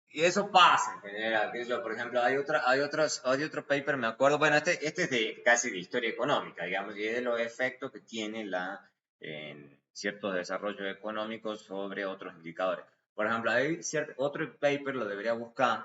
Y eso pasa en general, qué sé yo, por ejemplo, hay otro paper, me acuerdo, bueno, este es casi de historia económica, digamos, y es de los efectos que tiene en ciertos desarrollos económicos sobre otros indicadores. Por ejemplo, hay otro paper, lo debería buscar,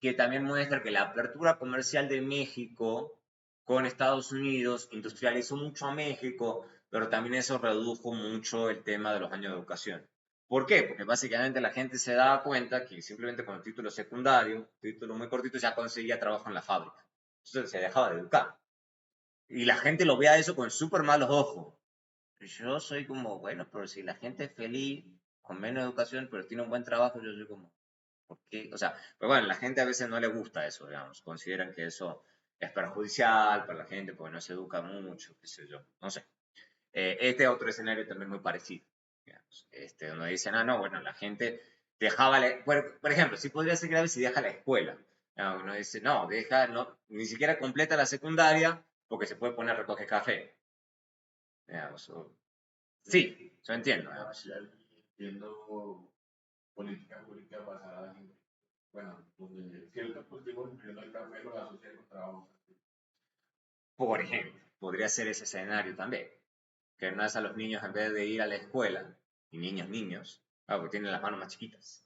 que también muestra que la apertura comercial de México con Estados Unidos industrializó mucho a México, pero también eso redujo mucho el tema de los años de educación. ¿Por qué? Porque básicamente la gente se daba cuenta que simplemente con el título secundario, título muy cortito, ya conseguía trabajo en la fábrica. Entonces se dejaba de educar. Y la gente lo ve a eso con súper malos ojos. Yo soy como, bueno, pero si la gente es feliz, con menos educación, pero tiene un buen trabajo, yo soy como, ¿por qué? O sea, pero bueno, la gente a veces no le gusta eso, digamos. Consideran que eso es perjudicial para la gente porque no se educa mucho, qué sé yo. No sé. Este otro escenario también muy parecido. digamos. Uno dice, no, bueno, la gente dejaba, por ejemplo, sí podría ser grave si deja la escuela. Uno dice, no, ni siquiera completa la secundaria porque se puede poner a recoger café. Digamos, sí, yo entiendo. Digamos. Viendo política pública basada en, bueno, donde ciertos cultivos, incluyendo el café, lo asocian con trabajo. Por ejemplo, podría ser ese escenario también. Que no es a los niños en vez de ir a la escuela, y niños, porque tienen las manos más chiquitas.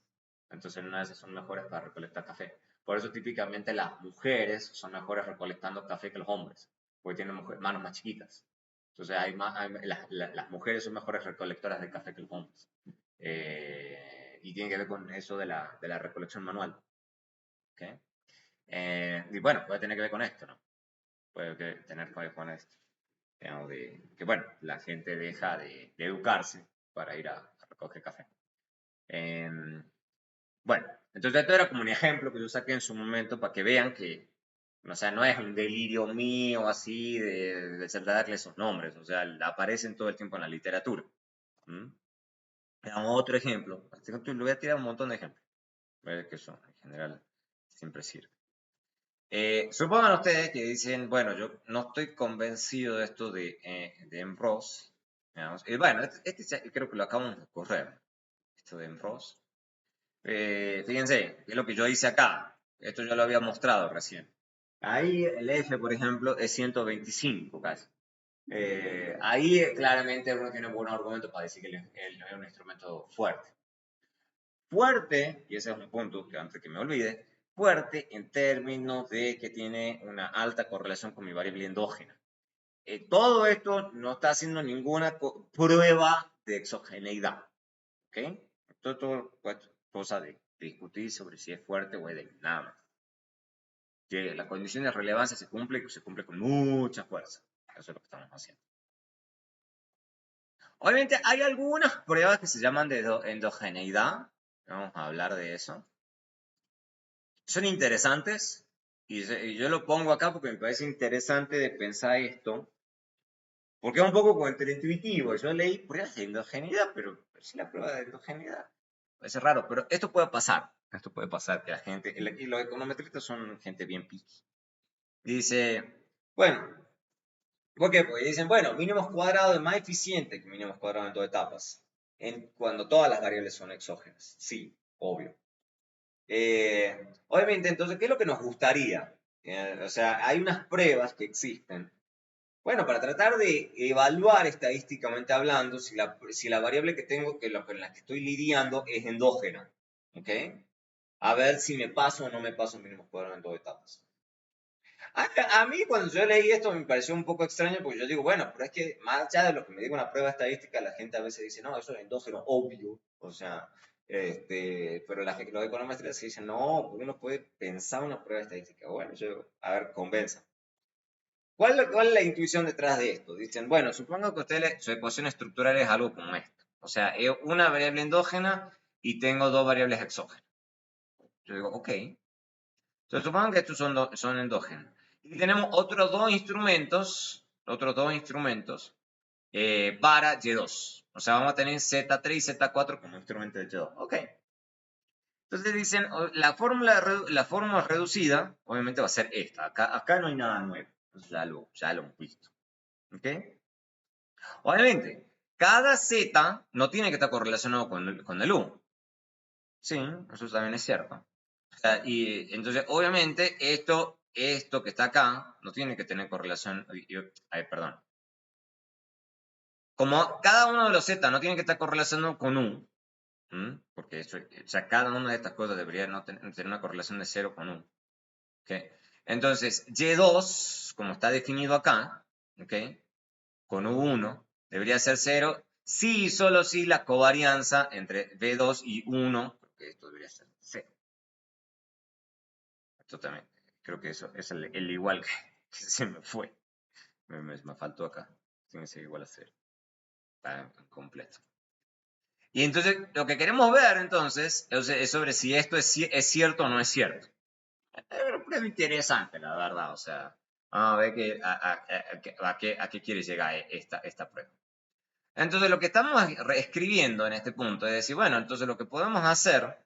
Entonces, una de esas son mejores para recolectar café. Por eso, típicamente, las mujeres son mejores recolectando café que los hombres, porque tienen manos más chiquitas. Entonces, las mujeres son mejores recolectoras de café que los hombres. Y tiene que ver con eso de la recolección manual. ¿Okay? Y bueno, puede tener que ver con esto, ¿no? Puede tener que ver con esto. Digamos, que bueno, la gente deja de educarse para ir a recoger café. Bueno, entonces esto era como un ejemplo que yo saqué en su momento para que vean que, o sea, no es un delirio mío así de darle esos nombres, o sea, aparecen todo el tiempo en la literatura. Veamos otro ejemplo. Le voy a tirar un montón de ejemplos. Voy a ver que eso en general siempre sirve. Supongan ustedes que dicen, bueno, yo no estoy convencido de esto de Emrose. Bueno, creo que lo acabamos de correr, esto de Emrose. Fíjense, es lo que yo hice acá. Esto yo lo había mostrado recién. Ahí el F, por ejemplo, es 125 casi. Ahí claramente uno tiene un buen argumento para decir que es un instrumento fuerte. Fuerte, y ese es un punto que antes que me olvide, fuerte en términos de que tiene una alta correlación con mi variable endógena. Todo esto no está haciendo ninguna prueba de exogeneidad. ¿Ok? Todo cosa de discutir sobre si es fuerte o es débil, nada más. Que la condición de relevancia se cumple con mucha fuerza. Eso es lo que estamos haciendo. Obviamente hay algunas pruebas que se llaman de endogeneidad. Vamos a hablar de eso. Son interesantes y yo lo pongo acá porque me parece interesante de pensar esto, porque es un poco contraintuitivo. Yo leí pruebas de endogeneidad, pero si la prueba de endogeneidad parece raro, pero esto puede pasar. Esto puede pasar que la gente, y los econometristas son gente bien picky. Dice, bueno, ¿por qué? Porque dicen, bueno, mínimos cuadrados es más eficiente que mínimos cuadrados en dos etapas, cuando todas las variables son exógenas. Sí, obvio. Obviamente, entonces, ¿qué es lo que nos gustaría? O sea, hay unas pruebas que existen. Bueno, para tratar de evaluar estadísticamente hablando si la variable que tengo, con la que estoy lidiando, es endógena. ¿Ok? A ver si me paso o no me paso mínimos cuadrados en dos etapas. A mí cuando yo leí esto me pareció un poco extraño porque yo digo, bueno, pero es que más allá de lo que me diga una prueba estadística, la gente a veces dice, no, eso es endógeno, obvio. O sea, pero los econometristas dicen, no, uno puede pensar una prueba estadística. Bueno, a ver, convenza. ¿Cuál es la intuición detrás de esto? Dicen, bueno, supongo que su ecuación estructural es algo como esto. O sea, es una variable endógena y tengo dos variables exógenas. Yo digo, ok. Entonces, supongo que estos son endógenos. Y tenemos otros dos instrumentos para Y2. O sea, vamos a tener Z3 y Z4 como instrumento de Y2. Ok. Entonces dicen, la fórmula reducida, obviamente va a ser esta. Acá no hay nada nuevo. Entonces ya lo hemos visto. ¿Ok? Obviamente, cada Z no tiene que estar correlacionado con el U. Sí, eso también es cierto. O sea, y entonces, obviamente, esto que está acá no tiene que tener correlación. Perdón. Como cada uno de los Z no tiene que estar correlacionado con U, porque o sea, cada una de estas cosas debería no tener una correlación de 0 con U. ¿Okay? Entonces, Y2, como está definido acá, ¿okay? Con U1, debería ser 0 si y solo si la covarianza entre B2 y 1, porque esto debería ser 0. Esto también, creo que eso es el igual que se me fue. Me faltó acá. Tiene que ser igual a 0. Está completo. Y entonces, lo que queremos ver, entonces, es sobre si esto es cierto o no es cierto. Es una prueba interesante, la verdad. O sea, vamos a ver a qué quiere llegar esta prueba. Entonces lo que estamos escribiendo en este punto es decir, bueno, entonces lo que podemos hacer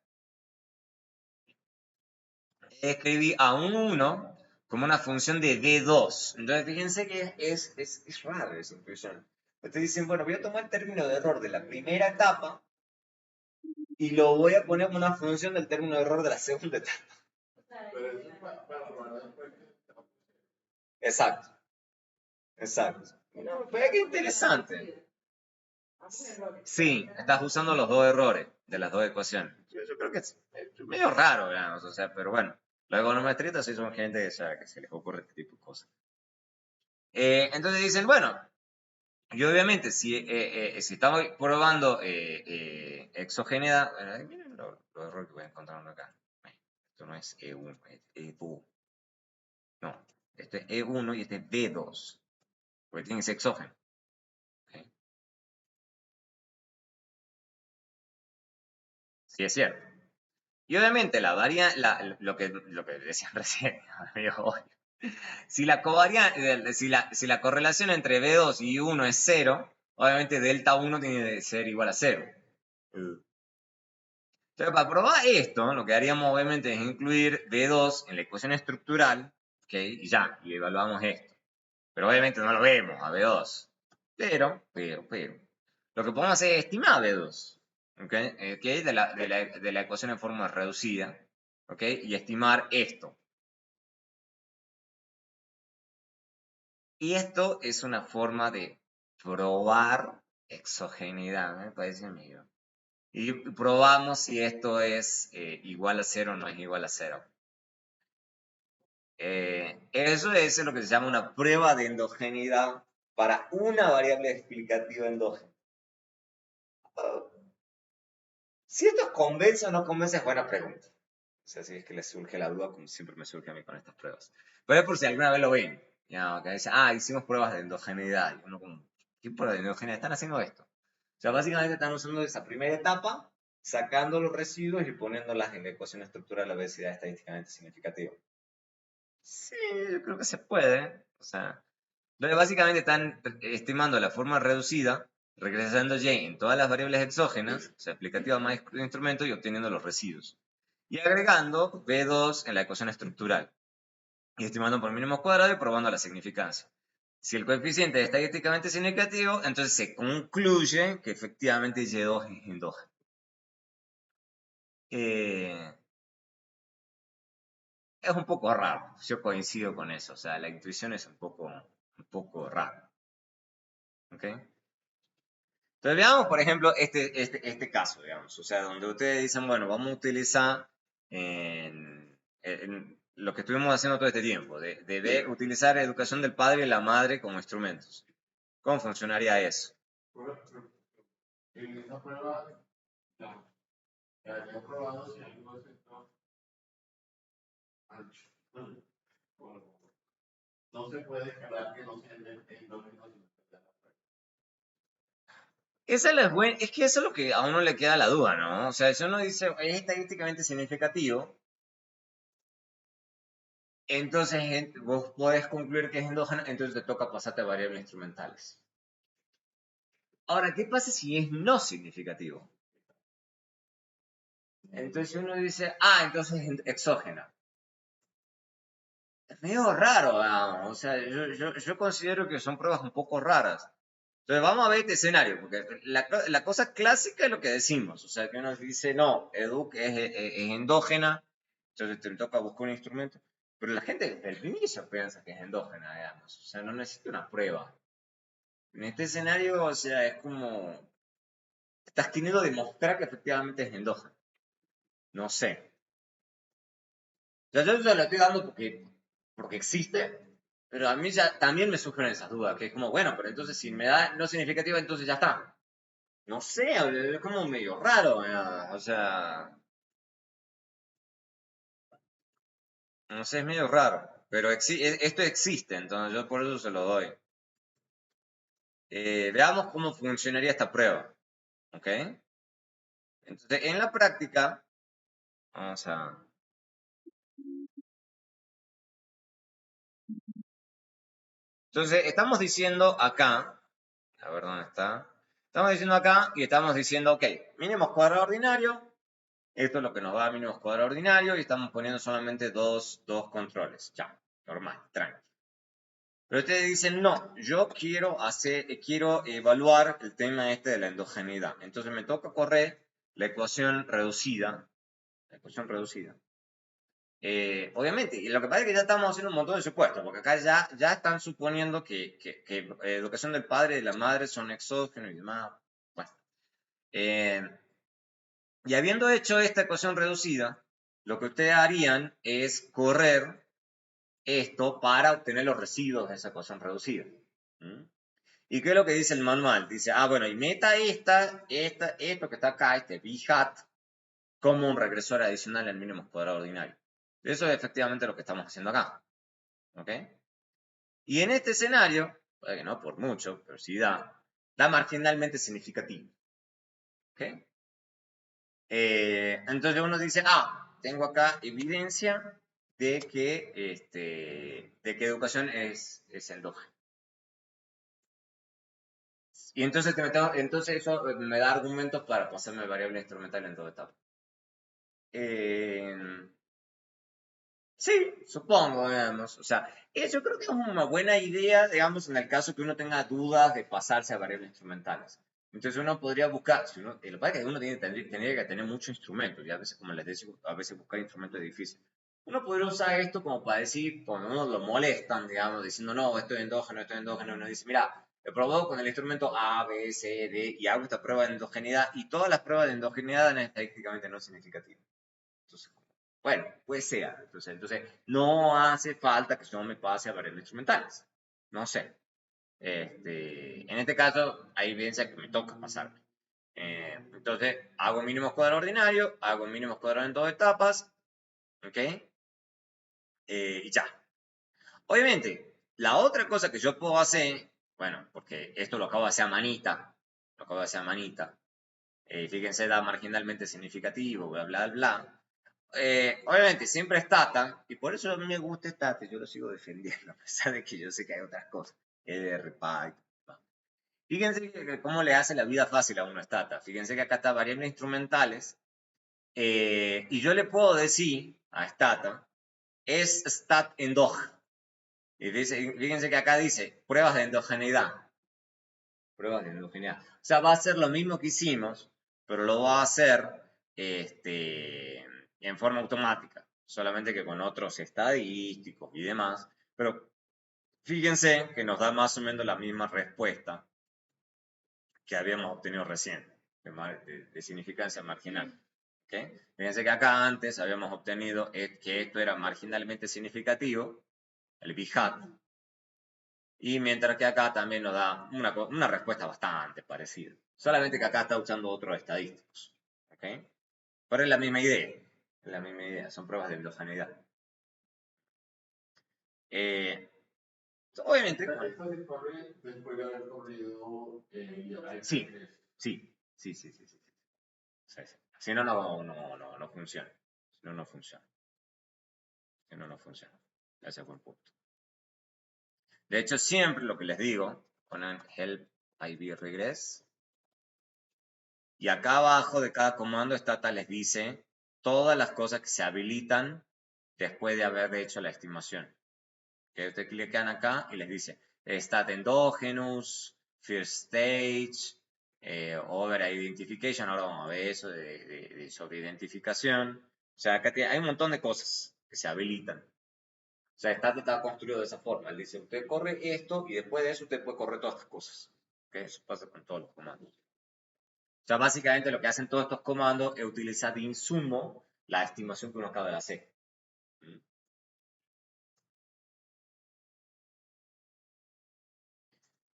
es escribir a un 1 como una función de D2. Entonces fíjense que es raro esa intuición. Ustedes dicen, bueno, voy a tomar el término de error de la primera etapa y lo voy a poner como una función del término de error de la segunda etapa. Pero eso es para guardar después. Exacto, exacto. No, pero qué interesante. Sí, estás usando los dos errores de las dos ecuaciones. Yo creo que es medio raro, digamos, o sea, pero bueno, los econometristas sí son gente que se les ocurre este tipo de cosas. Entonces dicen, bueno, y obviamente si estamos probando exogeneidad, bueno, ahí miren los errores que voy encontrando acá. Esto no es E1, es E2. No, este es E1 y este es B2, porque tiene que ser exógeno. ¿Ok? Sí, es cierto. Y obviamente lo que decían recién, amigo, obvio. Si la correlación entre B2 y 1 es 0, obviamente delta 1 tiene que ser igual a 0. Entonces, para probar esto, lo que haríamos obviamente es incluir B2 en la ecuación estructural, ¿ok? Y ya, y evaluamos esto. Pero obviamente no lo vemos a B2. Pero, lo que podemos hacer es estimar B2, ¿ok? De la ecuación en forma reducida, ¿ok? Y estimar esto. Y esto es una forma de probar exogeneidad, me parece amigo. Y probamos si esto es igual a 0 o no es igual a 0. Eso es lo que se llama una prueba de endogeneidad para una variable explicativa endógena. Si esto convence o no convence es buena pregunta. O sea, si es que les surge la duda, como siempre me surge a mí con estas pruebas. Pero es por si alguna vez lo ven. Ya, que dicen, hicimos pruebas de endogeneidad. Y uno como, ¿qué prueba de endogeneidad? Están haciendo esto. O sea, básicamente están usando esa primera etapa, sacando los residuos y poniéndolas en la ecuación estructural de la velocidad estadísticamente significativa. Sí, yo creo que se puede. O sea, básicamente están estimando la forma reducida, regresando Y en todas las variables exógenas, o sea, aplicativa más instrumento y obteniendo los residuos. Y agregando B2 en la ecuación estructural. Y estimando por mínimo cuadrado y probando la significancia. Si el coeficiente es estadísticamente significativo, entonces se concluye que efectivamente Y2 es endógeno. Es un poco raro, yo coincido con eso, o sea, la intuición es un poco rara. ¿Ok? Entonces veamos, por ejemplo, este caso, digamos, o sea, donde ustedes dicen, bueno, vamos a utilizar en lo que estuvimos haciendo todo este tiempo, de utilizar educación del padre y la madre como instrumentos. ¿Cómo funcionaría eso? En esa prueba, ya, ya había probado si algo es esto ancho. No se puede esperar que no sea endógeno sin esperar la prueba. Es que eso es lo que a uno le queda la duda, ¿no? O sea, si uno dice, es estadísticamente significativo, entonces vos podés concluir que es endógeno, entonces te toca pasarte a variables instrumentales. Ahora, ¿qué pasa si es no significativo? Entonces uno dice, entonces es exógena. Es medio raro, o sea, yo considero que son pruebas un poco raras. Entonces vamos a ver este escenario, porque la cosa clásica es lo que decimos, o sea, que uno dice, no, EDUC es endógena, entonces te toca buscar un instrumento, pero la gente desde el inicio piensa que es endógena, digamos, o sea, no necesita una prueba. En este escenario, o sea, es como, estás queriendo demostrar que efectivamente es endógena. No sé. O sea, yo se lo estoy dando porque existe, pero a mí ya también me surgen esas dudas, que es como, bueno, pero entonces si me da no significativa, entonces ya está. No sé, es como medio raro, o sea, no sé, es medio raro, pero esto existe, entonces yo por eso se lo doy. Veamos cómo funcionaría esta prueba, ¿ok? Entonces, en la práctica, vamos a... Entonces, estamos diciendo acá, a ver dónde está. Estamos diciendo acá y estamos diciendo, ok, mínimos cuadrados ordinarios. Esto es lo que nos da mínimos cuadrados ordinarios y estamos poniendo solamente dos controles. Ya, normal, tranqui. Pero ustedes dicen, no, yo quiero evaluar el tema este de la endogeneidad. Entonces me toca correr la ecuación reducida. La ecuación reducida. Obviamente, y lo que pasa es que ya estamos haciendo un montón de supuestos, porque acá ya están suponiendo que educación del padre y de la madre son exógenos y demás. Bueno, eh, y habiendo hecho esta ecuación reducida, lo que ustedes harían es correr esto para obtener los residuos de esa ecuación reducida. ¿Mm? ¿Y qué es lo que dice el manual? Dice, bueno, y meta esto que está acá, este b hat, como un regresor adicional al mínimo cuadrado ordinario. Eso es efectivamente lo que estamos haciendo acá. ¿Ok? Y en este escenario, puede que no por mucho, pero sí da marginalmente significativo. ¿Ok? Entonces uno dice, tengo acá evidencia de que educación es endógena. Y entonces eso me da argumentos para pasarme variable instrumental en toda etapa. Sí, supongo, digamos. O sea, yo creo que es una buena idea, digamos, en el caso que uno tenga dudas de pasarse a variables instrumentales. Entonces uno podría buscar, si uno, lo que pasa es que uno tendría que tener muchos instrumentos, y a veces, como les decía, a veces buscar instrumentos es difícil. Uno podría usar esto como para decir, cuando uno lo molestan, digamos, diciendo, no, estoy endógeno, uno dice, mira, he probado con el instrumento A, B, C, D, y hago esta prueba de endogeneidad, y todas las pruebas de endogeneidad dan estadísticamente no significativas. Entonces, bueno, pues sea. Entonces, no hace falta que yo me pase a variables instrumentales. No sé. En este caso, hay evidencia que me toca pasarme. Entonces, hago mínimos cuadrados ordinarios, hago mínimos cuadrados en dos etapas, ¿ok? Y ya. Obviamente, la otra cosa que yo puedo hacer, bueno, porque esto lo acabo de hacer a manita, fíjense, da marginalmente significativo, bla, bla, bla. Obviamente siempre es Tata, y por eso a mí me gusta Tata, yo lo sigo defendiendo, a pesar de que yo sé que hay otras cosas, EDR, Fíjense cómo le hace la vida fácil a uno Tata. Fíjense que acá está variables instrumentales, y yo le puedo decir a Stata, es stat endog. Y fíjense que acá dice pruebas de endogeneidad. Pruebas de endogeneidad. O sea, va a hacer lo mismo que hicimos, pero lo va a hacer en forma automática, solamente que con otros estadísticos y demás. Pero fíjense que nos da más o menos la misma respuesta que habíamos obtenido recién, de significancia marginal. ¿Okay? Fíjense que acá antes habíamos obtenido que esto era marginalmente significativo, el b-hat, y mientras que acá también nos da una respuesta bastante parecida. Solamente que acá está usando otros estadísticos. ¿Ok? Pero es la misma idea. Es la misma idea. Son pruebas de endogeneidad. Obviamente. Esto se corre después de haber corrido Sí. Si no, no funciona. Si no, no funciona. Ese fue el punto. De hecho, siempre lo que les digo, ponen help IB regress. Y acá abajo de cada comando Stata les dice todas las cosas que se habilitan después de haber hecho la estimación. Que ustedes clican acá y les dice stat endogenous, first stage, over identification. Ahora vamos a ver eso de sobreidentificación. O sea, acá hay un montón de cosas que se habilitan. O sea, Stat está construido de esa forma. Él dice, usted corre esto y después de eso usted puede correr todas estas cosas. ¿Okay? Eso pasa con todos los comandos. O sea, básicamente lo que hacen todos estos comandos es utilizar de insumo la estimación que uno acaba de hacer.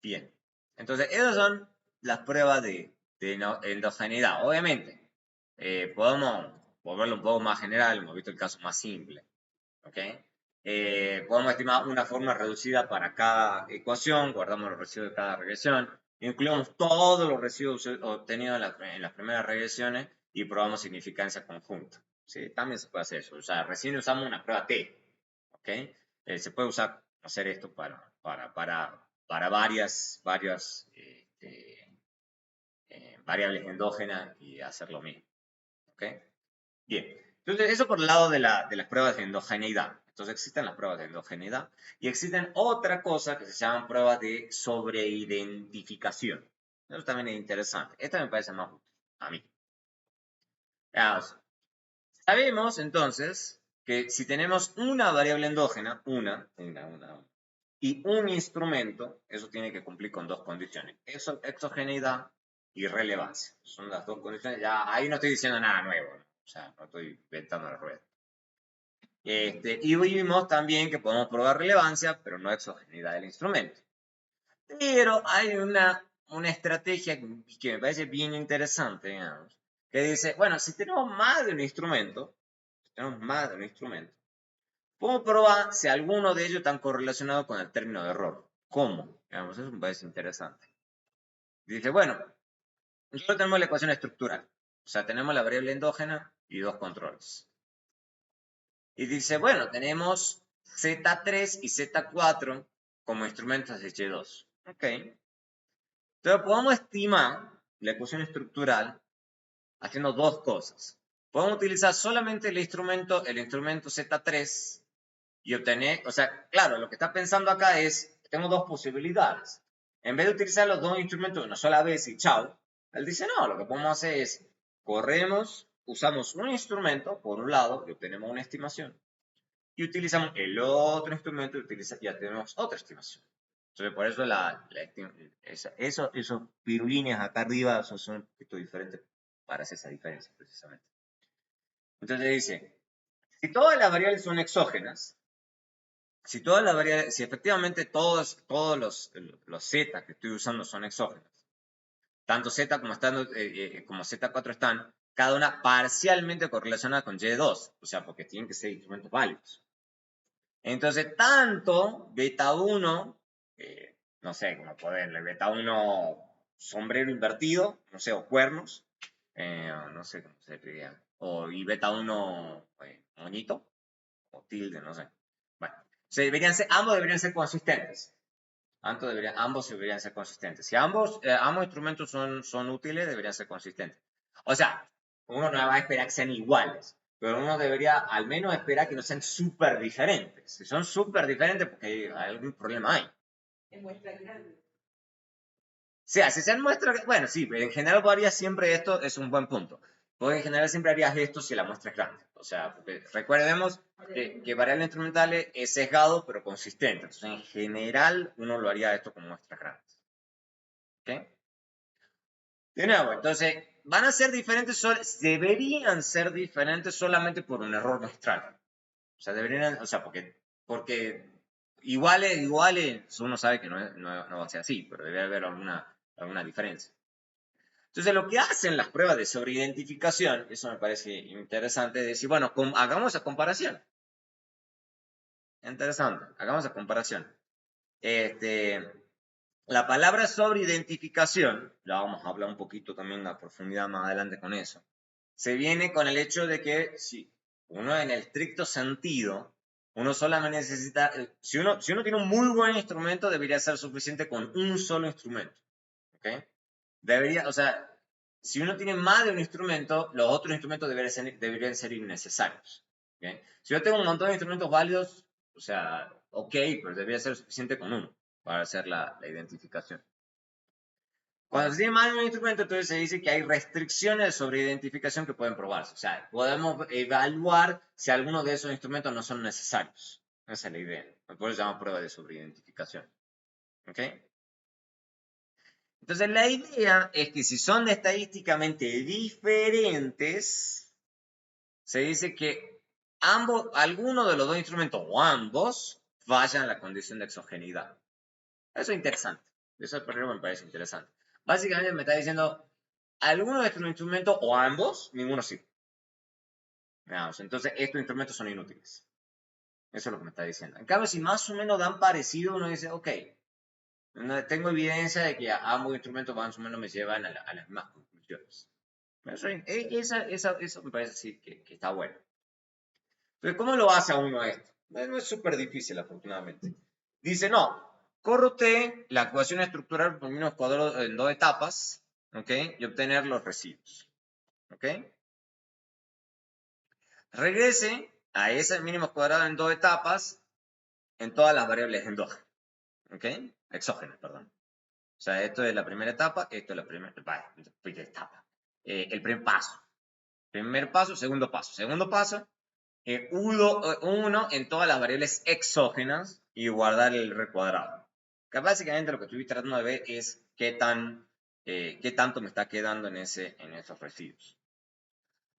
Bien. Entonces, esas son las pruebas de endogeneidad. Obviamente, podemos volverlo un poco más general, hemos visto el caso más simple. ¿Ok? Podemos estimar una forma reducida para cada ecuación, guardamos los residuos de cada regresión, incluimos todos los residuos obtenidos en las primeras regresiones y probamos significancia conjunta. ¿Sí? También se puede hacer eso. O sea, recién usamos una prueba T. ¿Ok? Se puede hacer esto para varias variables endógenas y hacer lo mismo. ¿Ok? Bien. Entonces, eso por el lado de las pruebas de endogeneidad. Entonces, existen las pruebas de endogeneidad y existen otra cosa que se llaman pruebas de sobreidentificación. Eso también es interesante. Esta me parece más útil a mí. Veamos. Sabemos entonces que si tenemos una variable endógena, una, y un instrumento, eso tiene que cumplir con dos condiciones: exogeneidad y relevancia. Son las dos condiciones. Ya ahí no estoy diciendo nada nuevo, ¿no? O sea, no estoy inventando la rueda. Y vimos también que podemos probar relevancia, pero no exogeneidad del instrumento. Pero hay una estrategia que me parece bien interesante, digamos, que dice, bueno, si tenemos más de un instrumento, podemos probar si alguno de ellos está correlacionado con el término de error. ¿Cómo? Digamos, eso me parece interesante. Dice, bueno, nosotros tenemos la ecuación estructural. O sea, tenemos la variable endógena y dos controles. Y dice, bueno, tenemos Z3 y Z4 como instrumentos de Y2. Ok. Entonces podemos estimar la ecuación estructural haciendo dos cosas. Podemos utilizar solamente el instrumento Z3 y obtener, o sea, claro, lo que está pensando acá es, tengo dos posibilidades. En vez de utilizar los dos instrumentos una sola vez y chao, él dice, no, lo que podemos hacer es, usamos un instrumento por un lado y obtenemos una estimación. Y utilizamos el otro instrumento y ya tenemos otra estimación. Entonces, por eso esos pirulines acá arriba son un poquito diferentes para hacer esa diferencia, precisamente. Entonces dice, si todas las variables son exógenas, si efectivamente todos los z que estoy usando son exógenas, tanto z como z4 están, cada una parcialmente correlacionada con Y2, o sea, porque tienen que ser instrumentos válidos. Entonces, tanto beta 1, no sé cómo ponerle, beta 1 sombrero invertido, no sé, o cuernos, no sé cómo se diría, y beta 1 moñito, o tilde, no sé. Bueno, ambos deberían ser consistentes. Ambos deberían ser consistentes. Si ambos instrumentos son útiles, deberían ser consistentes. O sea, uno no va a esperar que sean iguales, pero uno debería al menos esperar que no sean súper diferentes. Si son súper diferentes, porque algún problema hay. En muestra grande. O sea, si sean muestras, bueno, sí, pero en general harías siempre esto, es un buen punto. Porque en general siempre harías esto si la muestra es grande. O sea, recordemos que variable instrumental es sesgado, pero consistente. Entonces, en general, uno lo haría esto con muestras grandes. ¿Ok? De nuevo, entonces, van a ser diferentes, deberían ser diferentes solamente por un error muestral. O sea, porque iguales, uno sabe que no va a ser así, pero debe haber alguna diferencia. Entonces, lo que hacen las pruebas de sobreidentificación, eso me parece interesante, es decir, bueno, hagamos esa comparación. Interesante, hagamos esa comparación. La palabra sobreidentificación, la vamos a hablar un poquito también a profundidad más adelante con eso, se viene con el hecho de que si uno en el estricto sentido, uno solamente necesita, si uno tiene un muy buen instrumento, debería ser suficiente con un solo instrumento. ¿Ok? O sea, si uno tiene más de un instrumento, los otros instrumentos deberían ser innecesarios. ¿Okay? Si yo tengo un montón de instrumentos válidos, o sea, ok, pero debería ser suficiente con uno para hacer la identificación. Cuando se tiene más de un instrumento, entonces se dice que hay restricciones sobre identificación que pueden probarse. O sea, podemos evaluar si algunos de esos instrumentos no son necesarios. Esa es la idea. Por eso se llama prueba de sobreidentificación. ¿Ok? Entonces, la idea es que si son estadísticamente diferentes, se dice que alguno de los dos instrumentos o ambos fallan la condición de exogeneidad. Eso es interesante. Eso me parece interesante. Básicamente me está diciendo, alguno de estos instrumentos o ambos, ninguno sí. Veamos, entonces estos instrumentos son inútiles. Eso es lo que me está diciendo. En cambio, si más o menos dan parecido, uno dice, ok, tengo evidencia de que ambos instrumentos más o menos me llevan a las mismas conclusiones. Eso me parece así que está bueno. Entonces, ¿cómo lo hace a uno esto? No es súper difícil, afortunadamente. Dice, no, corre usted la ecuación estructural por mínimos cuadrados en dos etapas ¿ok? Y obtener los residuos, ¿ok? Regrese a ese mínimo cuadrado en 2 etapas en todas las variables endógenas, ¿ok? Exógenas, perdón. O sea, esto es la primera etapa, esto es la primera etapa. El primer paso. Primer paso, segundo paso. Segundo paso, 1 en todas las variables exógenas y guardar el recuadrado. Que básicamente lo que estoy tratando de ver es qué tanto me está quedando en esos residuos.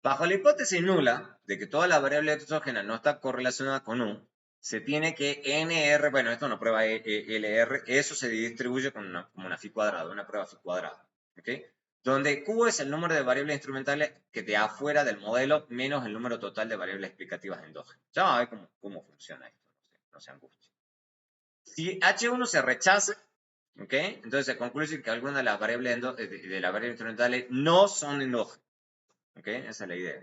Bajo la hipótesis nula de que toda la variable exógena no está correlacionada con U, se tiene que NR, bueno, esto no prueba LR, eso se distribuye como una phi cuadrada, una prueba phi cuadrada, ¿ok? Donde Q es el número de variables instrumentales que de afuera del modelo menos el número total de variables explicativas endógenas. Ya vamos a ver cómo funciona esto, no se angustien. Si H1 se rechaza, ¿ok? Entonces se concluye que algunas de las variables de las variables instrumentales no son endógenas, ¿ok? Esa es la idea.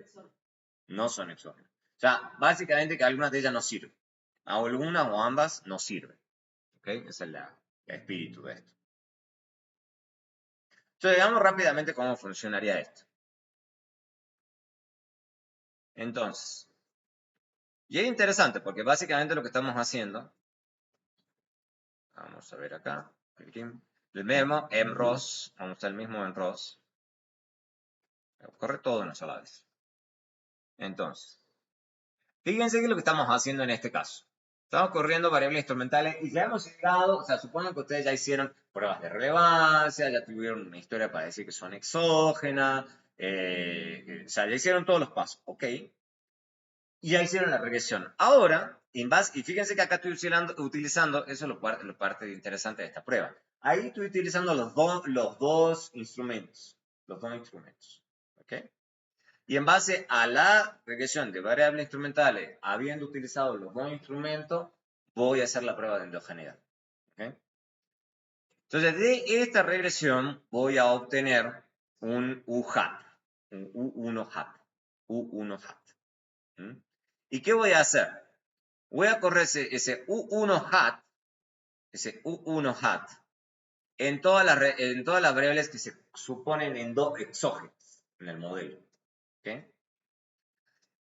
No son exógenas. O sea, básicamente que algunas de ellas no sirven. Algunas o ambas no sirven. ¿Ok? Ese es el espíritu de esto. Entonces, veamos rápidamente cómo funcionaría esto. Entonces, y es interesante porque básicamente lo que estamos haciendo, vamos a ver acá, el mismo en ROS, vamos a usar el mismo en ROS, corre todo una sola vez. Entonces, fíjense que es lo que estamos haciendo en este caso. Estamos corriendo variables instrumentales y ya hemos llegado, o sea, supongo que ustedes ya hicieron pruebas de relevancia, ya tuvieron una historia para decir que son exógenas, o sea, ya hicieron todos los pasos, ¿ok? Y ya hicieron la regresión. Ahora, y fíjense que acá estoy utilizando, eso es lo parte interesante de esta prueba. Ahí estoy utilizando los dos instrumentos, ¿ok? Y en base a la regresión de variables instrumentales, habiendo utilizado los dos instrumentos, voy a hacer la prueba de endogeneidad. ¿Okay? Entonces, de esta regresión voy a obtener un U-hat, un U1 hat. U1 hat. ¿Y qué voy a hacer? Voy a correr ese U1 hat, en todas las variables que se suponen exógenas en el modelo. ¿Okay?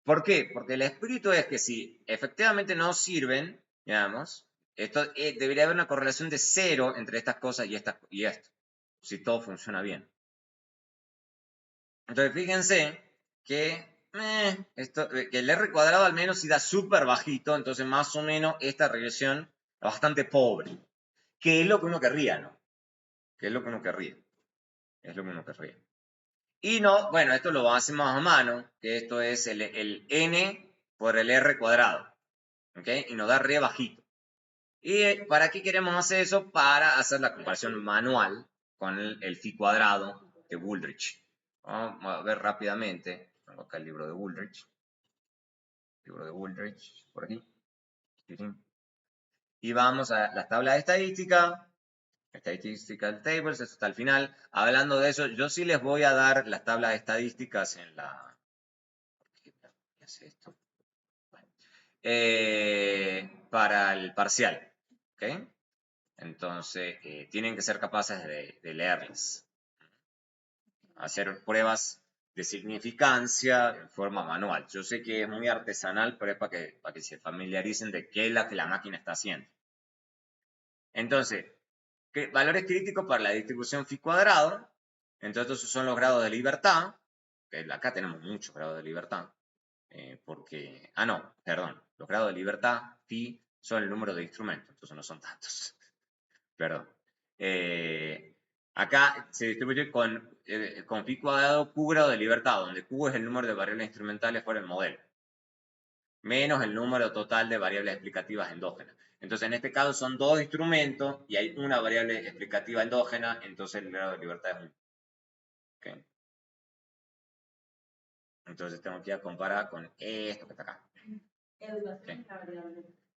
¿Por qué? Porque el espíritu es que si efectivamente no sirven, digamos, debería haber una correlación de 0 entre estas cosas y esto, si todo funciona bien. Entonces, fíjense que, que el R cuadrado al menos si da súper bajito, entonces más o menos esta regresión es bastante pobre. Que es lo que uno querría, ¿no? Que es lo que uno querría. Es lo que uno querría. Y no, bueno, esto lo hacemos a mano, que esto es el N por el R cuadrado. ¿Ok? Y nos da re bajito. ¿Y para qué queremos hacer eso? Para hacer la comparación manual con el phi cuadrado de Wooldridge. Vamos a ver rápidamente. Tengo acá el libro de Wooldridge. Libro de Wooldridge, por aquí. Y vamos a las tablas de estadística. Statistical Tables, eso está al final. Hablando de eso, yo sí les voy a dar las tablas de estadísticas en la... ¿Qué hace esto? Bueno. Para el parcial. ¿Ok? Entonces, tienen que ser capaces de leerlas. Hacer pruebas de significancia en forma manual. Yo sé que es muy artesanal, pero es para que se familiaricen de qué es la que la máquina está haciendo. Entonces, valores críticos para la distribución phi cuadrado. Entonces, estos son los grados de libertad. Acá tenemos muchos grados de libertad. Porque, no, perdón. Los grados de libertad phi son el número de instrumentos. Entonces, no son tantos. Perdón. Acá se distribuye con phi cuadrado Q grado de libertad, donde Q es el número de variables instrumentales fuera del modelo, menos el número total de variables explicativas endógenas. Entonces, en este caso son dos instrumentos y hay una variable explicativa endógena, entonces el grado de libertad es 1. ¿Okay? Entonces tengo que ir a comparar con esto que está acá. ¿Okay?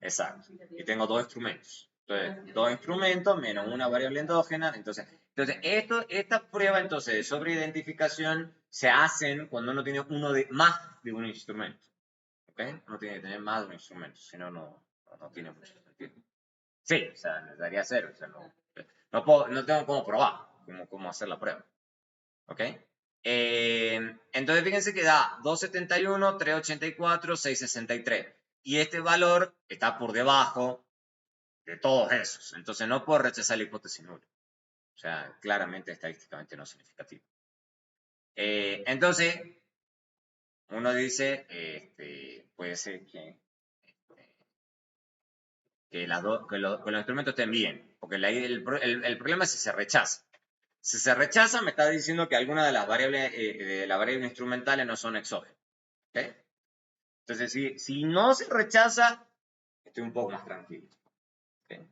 Exacto. Y tengo dos instrumentos. Entonces, dos instrumentos menos una variable endógena. Entonces esta prueba entonces de sobreidentificación se hacen cuando uno tiene más de un instrumento. ¿Ok? Uno tiene que tener más de un instrumento, si no, no tiene mucho sentido. Sí, o sea, necesitaría hacer, o sea, no tengo cómo probar, cómo hacer la prueba. ¿Ok? Entonces fíjense que da 271, 384, 663. Y este valor está por debajo de todos esos. Entonces no puedo rechazar la hipótesis nula. O sea, claramente estadísticamente no significativo. Entonces, uno dice, puede ser que los instrumentos estén bien. Porque el problema es si se rechaza. Si se rechaza, me está diciendo que algunas de las variables instrumentales no son exógenas. ¿Okay? Entonces, si no se rechaza, estoy un poco más tranquilo. ¿Okay?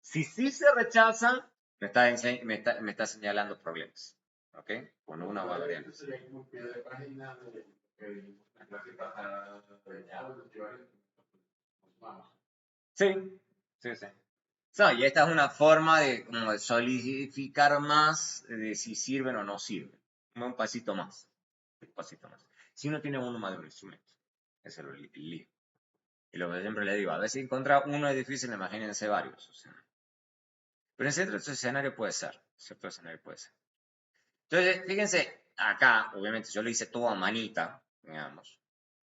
Si sí se rechaza, me está señalando problemas. ¿Ok? Con una o variables. Sería como pie de página de la clase pasada de Sí, sí, sí. So, y esta es una forma de, como de solidificar más de si sirven o no sirven. Un pasito más. Un pasito más. Si uno tiene uno más de un instrumento. Ese es el lío. Y lo que siempre le digo, a veces encontrar uno es difícil, imagínense varios. O sea. Pero en cierto escenario puede ser. Cierto escenario puede ser. Entonces, fíjense, acá, obviamente, yo lo hice todo a manita, digamos.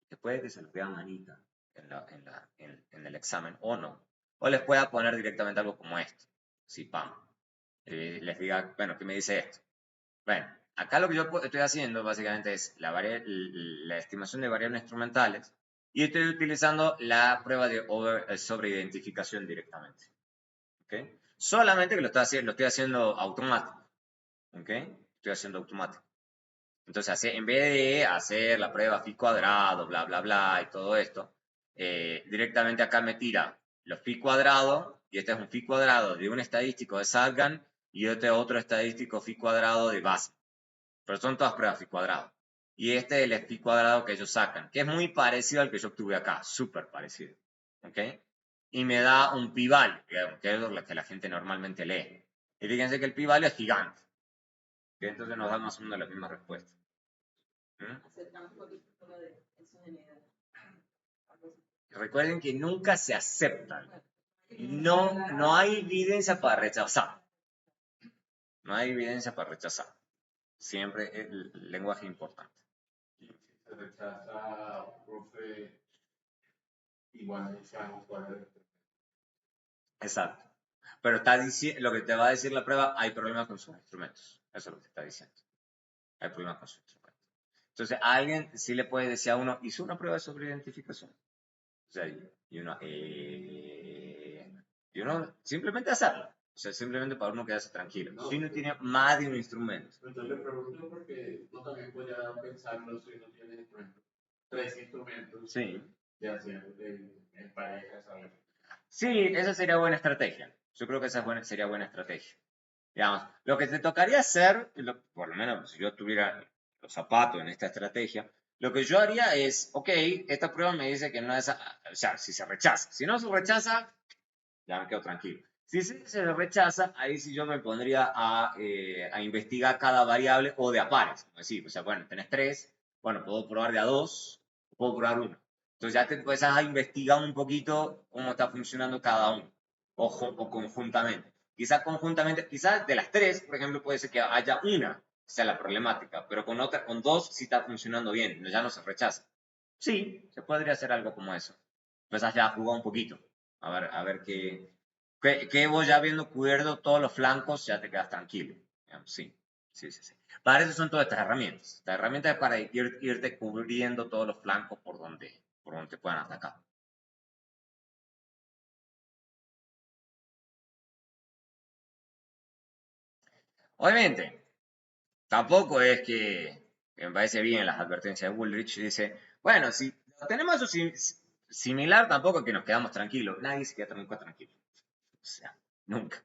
Que puede que se lo vea a manita en el examen o no. O les pueda poner directamente algo como esto. Sí, pam. Les diga, bueno, ¿qué me dice esto? Bueno, acá lo que yo estoy haciendo básicamente es la estimación de variables instrumentales y estoy utilizando la prueba de sobreidentificación directamente. ¿Okay? Solamente que lo estoy haciendo automático. ¿Okay? Estoy haciendo automático. Entonces, en vez de hacer la prueba phi cuadrado, bla, bla, bla, y todo esto, directamente acá me tira los phi cuadrado, y este es un phi cuadrado de un estadístico de Salgan, y este es otro estadístico phi cuadrado de base. Pero son todas pruebas phi cuadrado. Y este es el phi cuadrado que ellos sacan, que es muy parecido al que yo obtuve acá, súper parecido. ¿Ok? Y me da un pi-value, que es lo que la gente normalmente lee. Y fíjense que el pi-value es gigante. Que entonces nos da más o menos la misma respuesta. Recuerden que nunca se aceptan. No hay evidencia para rechazar. No hay evidencia para rechazar. Siempre el lenguaje importante. Se rechaza, profe, igual decíamos cuál es. Exacto. Pero lo que te va a decir la prueba, hay problemas con sus instrumentos. Eso es lo que te está diciendo. Hay problemas con sus instrumentos. Entonces, a alguien sí le puede decir a uno, hizo una prueba sobre identificación. O sea, y uno simplemente hacerlo. O sea, simplemente para uno quedarse tranquilo. No, si uno tiene más de un instrumento. Entonces le pregunto porque uno también podría pensarlo si uno tiene, por ejemplo, 3 instrumentos Sí. de hacer en pareja, ¿sabes? Sí, esa sería buena estrategia. Yo creo que esa sería buena estrategia. Digamos, lo que te tocaría hacer, por lo menos si yo tuviera los zapatos en esta estrategia, lo que yo haría es, ok, esta prueba me dice que no es, o sea, si se rechaza. Si no se rechaza, ya me quedo tranquilo. Si se rechaza, ahí sí yo me pondría a investigar cada variable o de a pares. Decir, o sea, bueno, tenés 3, bueno, puedo probar de a 2, puedo probar 1. Entonces ya te empiezas a investigar un poquito cómo está funcionando cada uno, o conjuntamente. Quizás de las 3, por ejemplo, puede ser que haya una, sea la problemática, pero con 2 sí está funcionando bien, ya no se rechaza. Sí, se podría hacer algo como eso. Empezás ya a jugar un poquito, a ver que vos ya habiendo cubierto todos los flancos ya te quedas tranquilo. Sí, sí, sí, sí. Para eso son todas estas herramientas. Estas herramientas es para irte cubriendo todos los flancos por donde te puedan atacar. Obviamente, tampoco es que me parece bien las advertencias de Woolrich. Dice, bueno, si tenemos eso similar, tampoco es que nos quedamos tranquilos. Nadie se queda nunca tranquilo. O sea, nunca.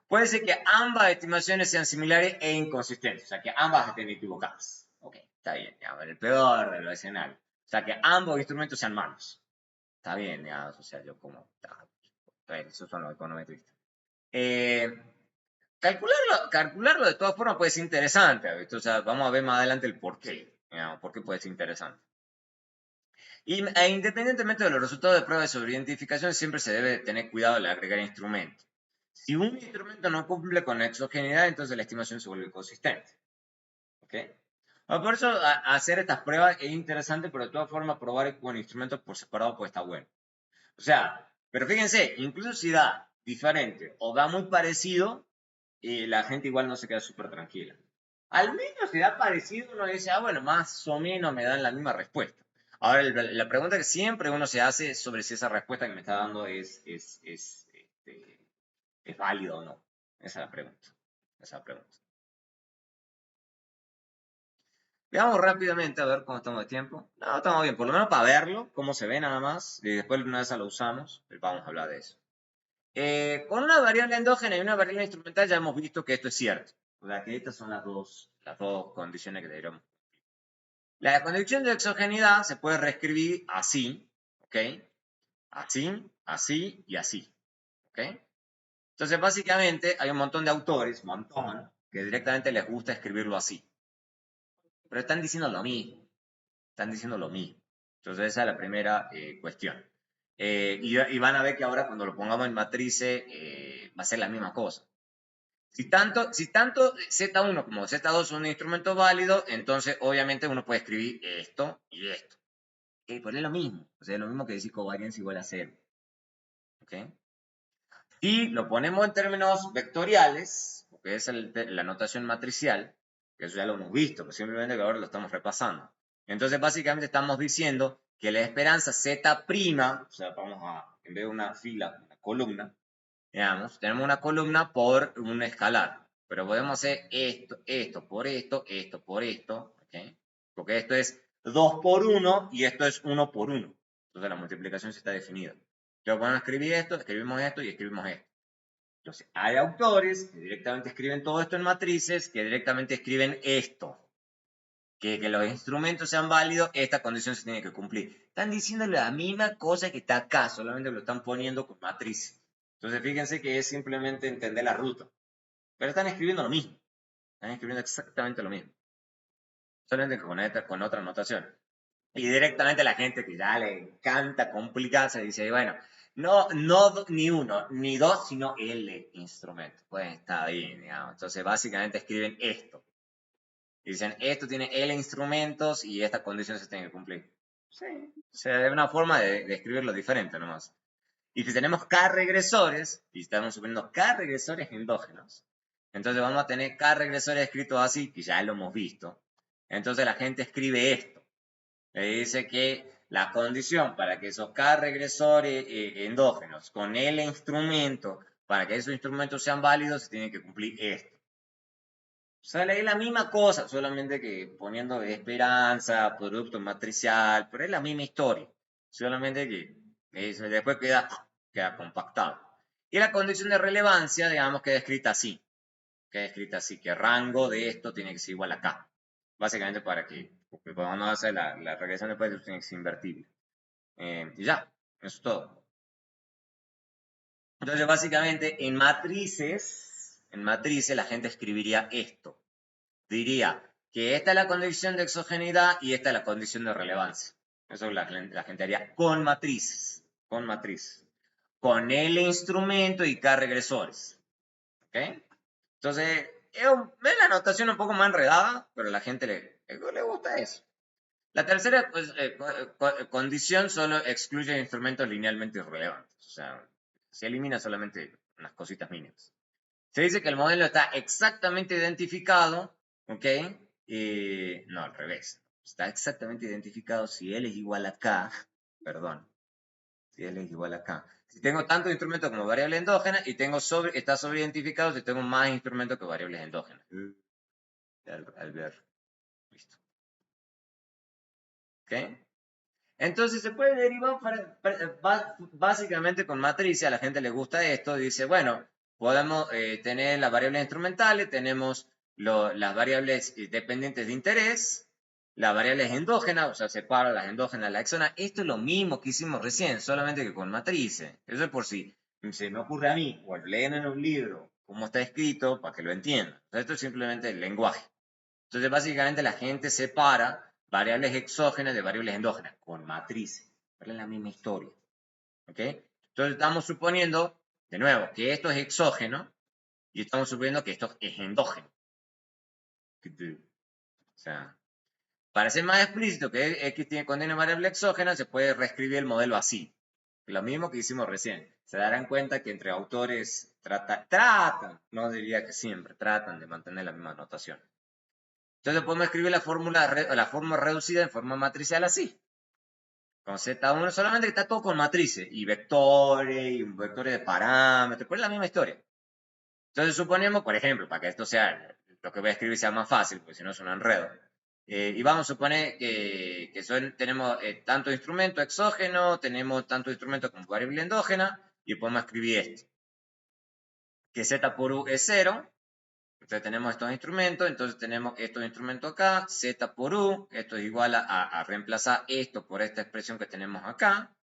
Puede ser que ambas estimaciones sean similares e inconsistentes, o sea, que ambas estén equivocadas. Ok, está bien, digamos, el peor de los escenarios. O sea, que ambos instrumentos sean malos. Está bien, digamos, o sea, yo como... Esos son los econometristas. Calcularlo de todas formas puede ser interesante, ¿viste? O sea, vamos a ver más adelante el por qué, digamos, por qué puede ser interesante. Independientemente de los resultados de prueba de sobreidentificación, siempre se debe tener cuidado al agregar instrumentos. Si un instrumento no cumple con la exogeneidad, entonces la estimación se vuelve inconsistente. ¿Ok? Por eso hacer estas pruebas es interesante, pero de todas formas probar con instrumentos por separado pues está bueno. O sea, pero fíjense, incluso si da diferente o da muy parecido, la gente igual no se queda súper tranquila. Al menos si da parecido, uno dice, ah, bueno, más o menos me dan la misma respuesta. Ahora, la pregunta que siempre uno se hace es sobre si esa respuesta que me está dando es válida o no. Esa es la pregunta. Esa es la pregunta. Veamos rápidamente a ver cómo estamos de tiempo. No, estamos bien, por lo menos para verlo, cómo se ve nada más. Y después una vez lo usamos, vamos a hablar de eso. Con una variable endógena y una variable instrumental ya hemos visto que esto es cierto. O sea, que estas son las dos condiciones que deberíamos. La condición de exogeneidad se puede reescribir así, ¿ok? Así, así y así, ¿ok? Entonces, básicamente, hay un montón de autores, que directamente les gusta escribirlo así. Pero están diciendo lo mismo. Están diciendo lo mismo. Entonces, esa es la primera cuestión. Y van a ver que ahora cuando lo pongamos en matrices va a ser la misma cosa. Si tanto Z1 como Z2 son un instrumento válido, entonces obviamente uno puede escribir esto y esto. ¿Okay? Pues es lo mismo. O sea, es lo mismo que decir covarianza igual a 0. ¿Okay? Y lo ponemos en términos vectoriales, porque es la notación matricial, que eso ya lo hemos visto, pero simplemente que ahora lo estamos repasando. Entonces, básicamente estamos diciendo que la esperanza Z', o sea, vamos a, en vez de una fila, una columna, digamos, tenemos una columna por un escalar, pero podemos hacer esto, esto por esto, esto por esto, ¿ok? Porque esto es 2 por 1 y esto es 1 por 1. Entonces la multiplicación sí está definida. Yo podemos escribir esto, escribimos esto y escribimos esto. Entonces, hay autores que directamente escriben todo esto en matrices, que directamente escriben esto. Que los instrumentos sean válidos, esta condición se tiene que cumplir. Están diciendo la misma cosa que está acá, solamente lo están poniendo con matrices. Entonces, fíjense que es simplemente entender la ruta. Pero están escribiendo lo mismo. Están escribiendo exactamente lo mismo. Solamente con otra notación. Y directamente la gente que ya le encanta complicarse dice, bueno, no ni uno, ni dos, sino el instrumento. Pues está bien, digamos. Entonces, básicamente escriben esto. Y dicen, esto tiene L instrumentos y esta condición se tiene que cumplir. Sí. O sea, es una forma de escribirlo diferente nomás. Y si tenemos K regresores, y estamos suponiendo K regresores endógenos, entonces vamos a tener K regresores escritos así, que ya lo hemos visto. Entonces la gente escribe esto. Le dice que la condición para que esos K regresores endógenos con L instrumento, para que esos instrumentos sean válidos, se tiene que cumplir esto. O sea, es la misma cosa, solamente que poniendo esperanza, producto matricial, pero es la misma historia. Solamente que después queda compactado. Y la condición de relevancia, digamos, queda escrita así. Queda escrita así, que rango de esto tiene que ser igual a K. Básicamente para que, porque cuando uno hace la regresión de precios tiene que ser invertible. Y ya, eso es todo. Entonces, básicamente, en matrices la gente escribiría esto. Diría que esta es la condición de exogeneidad y esta es la condición de relevancia. Eso la gente haría con matrices. Con matrices. Con L instrumento y K regresores. ¿Ok? Entonces, es la notación un poco más enredada, pero a la gente le gusta eso. La tercera pues, condición solo excluye instrumentos linealmente irrelevantes. O sea, se elimina solamente unas cositas mínimas. Se dice que el modelo está exactamente identificado, ¿ok? No, al revés. Está exactamente identificado si L es igual a K, perdón, si L es igual a K. Si tengo tantos instrumentos como variables endógenas y está sobreidentificado si tengo más instrumentos que variables endógenas. Al ver, listo. ¿Ok? Entonces se puede derivar básicamente con matrices. A la gente le gusta esto. Dice, bueno, podemos tener las variables instrumentales, tenemos las variables dependientes de interés, las variables endógenas, o sea, separo las endógenas de la exógenas. Esto es lo mismo que hicimos recién, solamente que con matrices. Eso es por si se me ocurre a mí, o leen en un libro cómo está escrito, para que lo entiendan. Esto es simplemente el lenguaje. Entonces, básicamente la gente separa variables exógenas de variables endógenas con matrices. Es la misma historia. ¿Ok? Entonces estamos suponiendo, de nuevo, que esto es exógeno y estamos suponiendo que esto es endógeno. O sea, para ser más explícito que X contiene variable exógena, se puede reescribir el modelo así. Lo mismo que hicimos recién. Se darán cuenta que entre autores tratan, no diría que siempre, tratan de mantener la misma notación. Entonces podemos escribir la fórmula reducida en forma matricial así. Con Z1, solamente que está todo con matrices y vectores de parámetros, pero es la misma historia. Entonces suponemos, por ejemplo, para que esto sea, lo que voy a escribir sea más fácil, porque si no es un enredo. Y vamos a suponer que tenemos tanto instrumento exógeno, tenemos tanto instrumento como variable endógena, y podemos escribir esto. Que Z por U es 0. Entonces tenemos estos instrumentos, entonces tenemos estos instrumentos acá, Z por U, esto es igual a reemplazar esto por esta expresión que tenemos acá,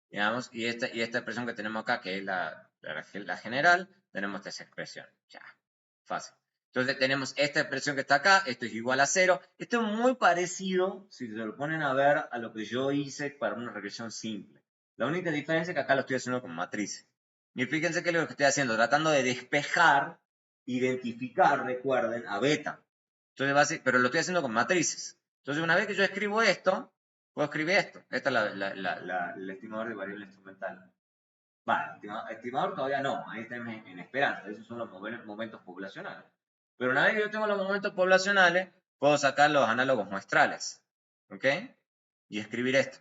digamos, y esta expresión que tenemos acá, que es la general, tenemos esta expresión. Ya, fácil. Entonces tenemos esta expresión que está acá, esto es igual a 0. Esto es muy parecido, si se lo ponen a ver, a lo que yo hice para una regresión simple. La única diferencia es que acá lo estoy haciendo con matrices. Y fíjense que lo que estoy haciendo, tratando de despejar, identificar, recuerden, a beta. Entonces, pero lo estoy haciendo con matrices. Entonces, una vez que yo escribo esto, puedo escribir esto. Este es el estimador de variable instrumental. Vale, estimador todavía no, ahí está en esperanza. Esos son los momentos poblacionales. Pero una vez que yo tengo los momentos poblacionales, puedo sacar los análogos muestrales. ¿Ok? Y escribir esto.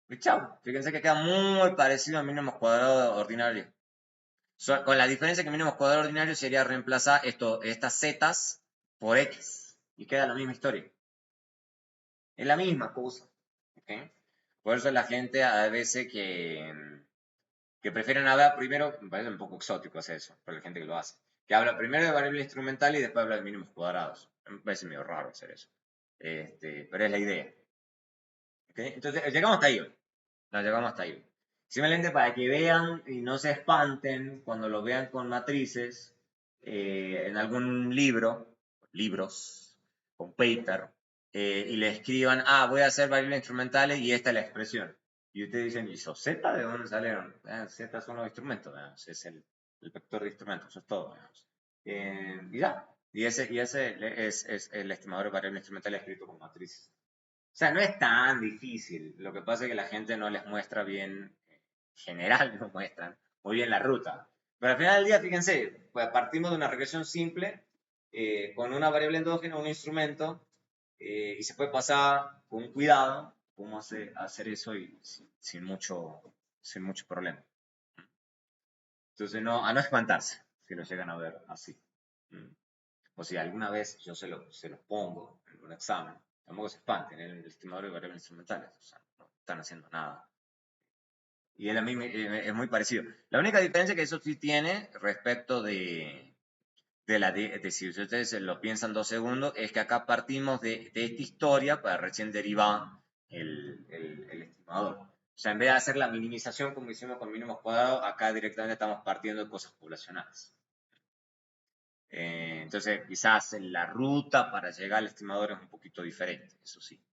Y chao. Fíjense que queda muy parecido a mínimos cuadrados ordinarios. Con la diferencia que mínimos cuadrados ordinarios sería reemplazar estas zetas por x. Y queda la misma historia. Es la misma cosa. ¿Okay? Por eso la gente a veces que prefieren hablar primero, me parece un poco exótico hacer eso, para la gente que lo hace. Que habla primero de variable instrumental y después habla de mínimos cuadrados. Me parece medio raro hacer eso. Pero es la idea. ¿Okay? Entonces, llegamos hasta ahí hoy. Nos llegamos hasta ahí. Simplemente para que vean y no se espanten cuando lo vean con matrices en algún libros, con paper, y le escriban, voy a hacer variables instrumentales y esta es la expresión. Y ustedes dicen, ¿y esos Z de dónde salieron? Z son los instrumentos, es el vector de instrumentos, eso es todo. Y ya. Y ese es el estimador de variables instrumentales escrito con matrices. O sea, no es tan difícil. Lo que pasa es que la gente no les muestra bien, en general no muestran muy bien la ruta. Pero al final del día, fíjense, pues partimos de una regresión simple con una variable endógena, un instrumento, y se puede pasar con cuidado cómo hacer eso y sin mucho problema. Entonces, a no espantarse si lo llegan a ver así. O si alguna vez yo se los pongo en un examen, tampoco se espanten, en el estimador de variables instrumentales, o sea, no están haciendo nada. Y es muy parecido. La única diferencia que eso sí tiene respecto de si ustedes lo piensan 2 segundos, es que acá partimos de esta historia para recién derivar el estimador. O sea, en vez de hacer la minimización como hicimos con mínimos cuadrados, acá directamente estamos partiendo de cosas poblacionales. Entonces, quizás la ruta para llegar al estimador es un poquito diferente, eso sí.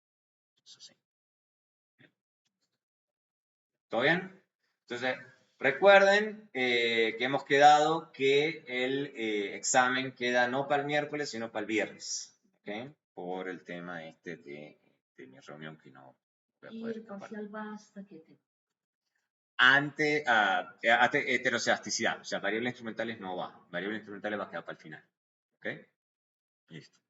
¿Todo bien? Entonces, recuerden que hemos quedado que el examen queda no para el miércoles, sino para el viernes. ¿Ok? Por el tema de mi reunión que no voy a Y poder el parcial va hasta que te... ante heteroceasticidad. O sea, variables instrumentales no va. Variables instrumentales va a quedar para el final. ¿Ok? Listo.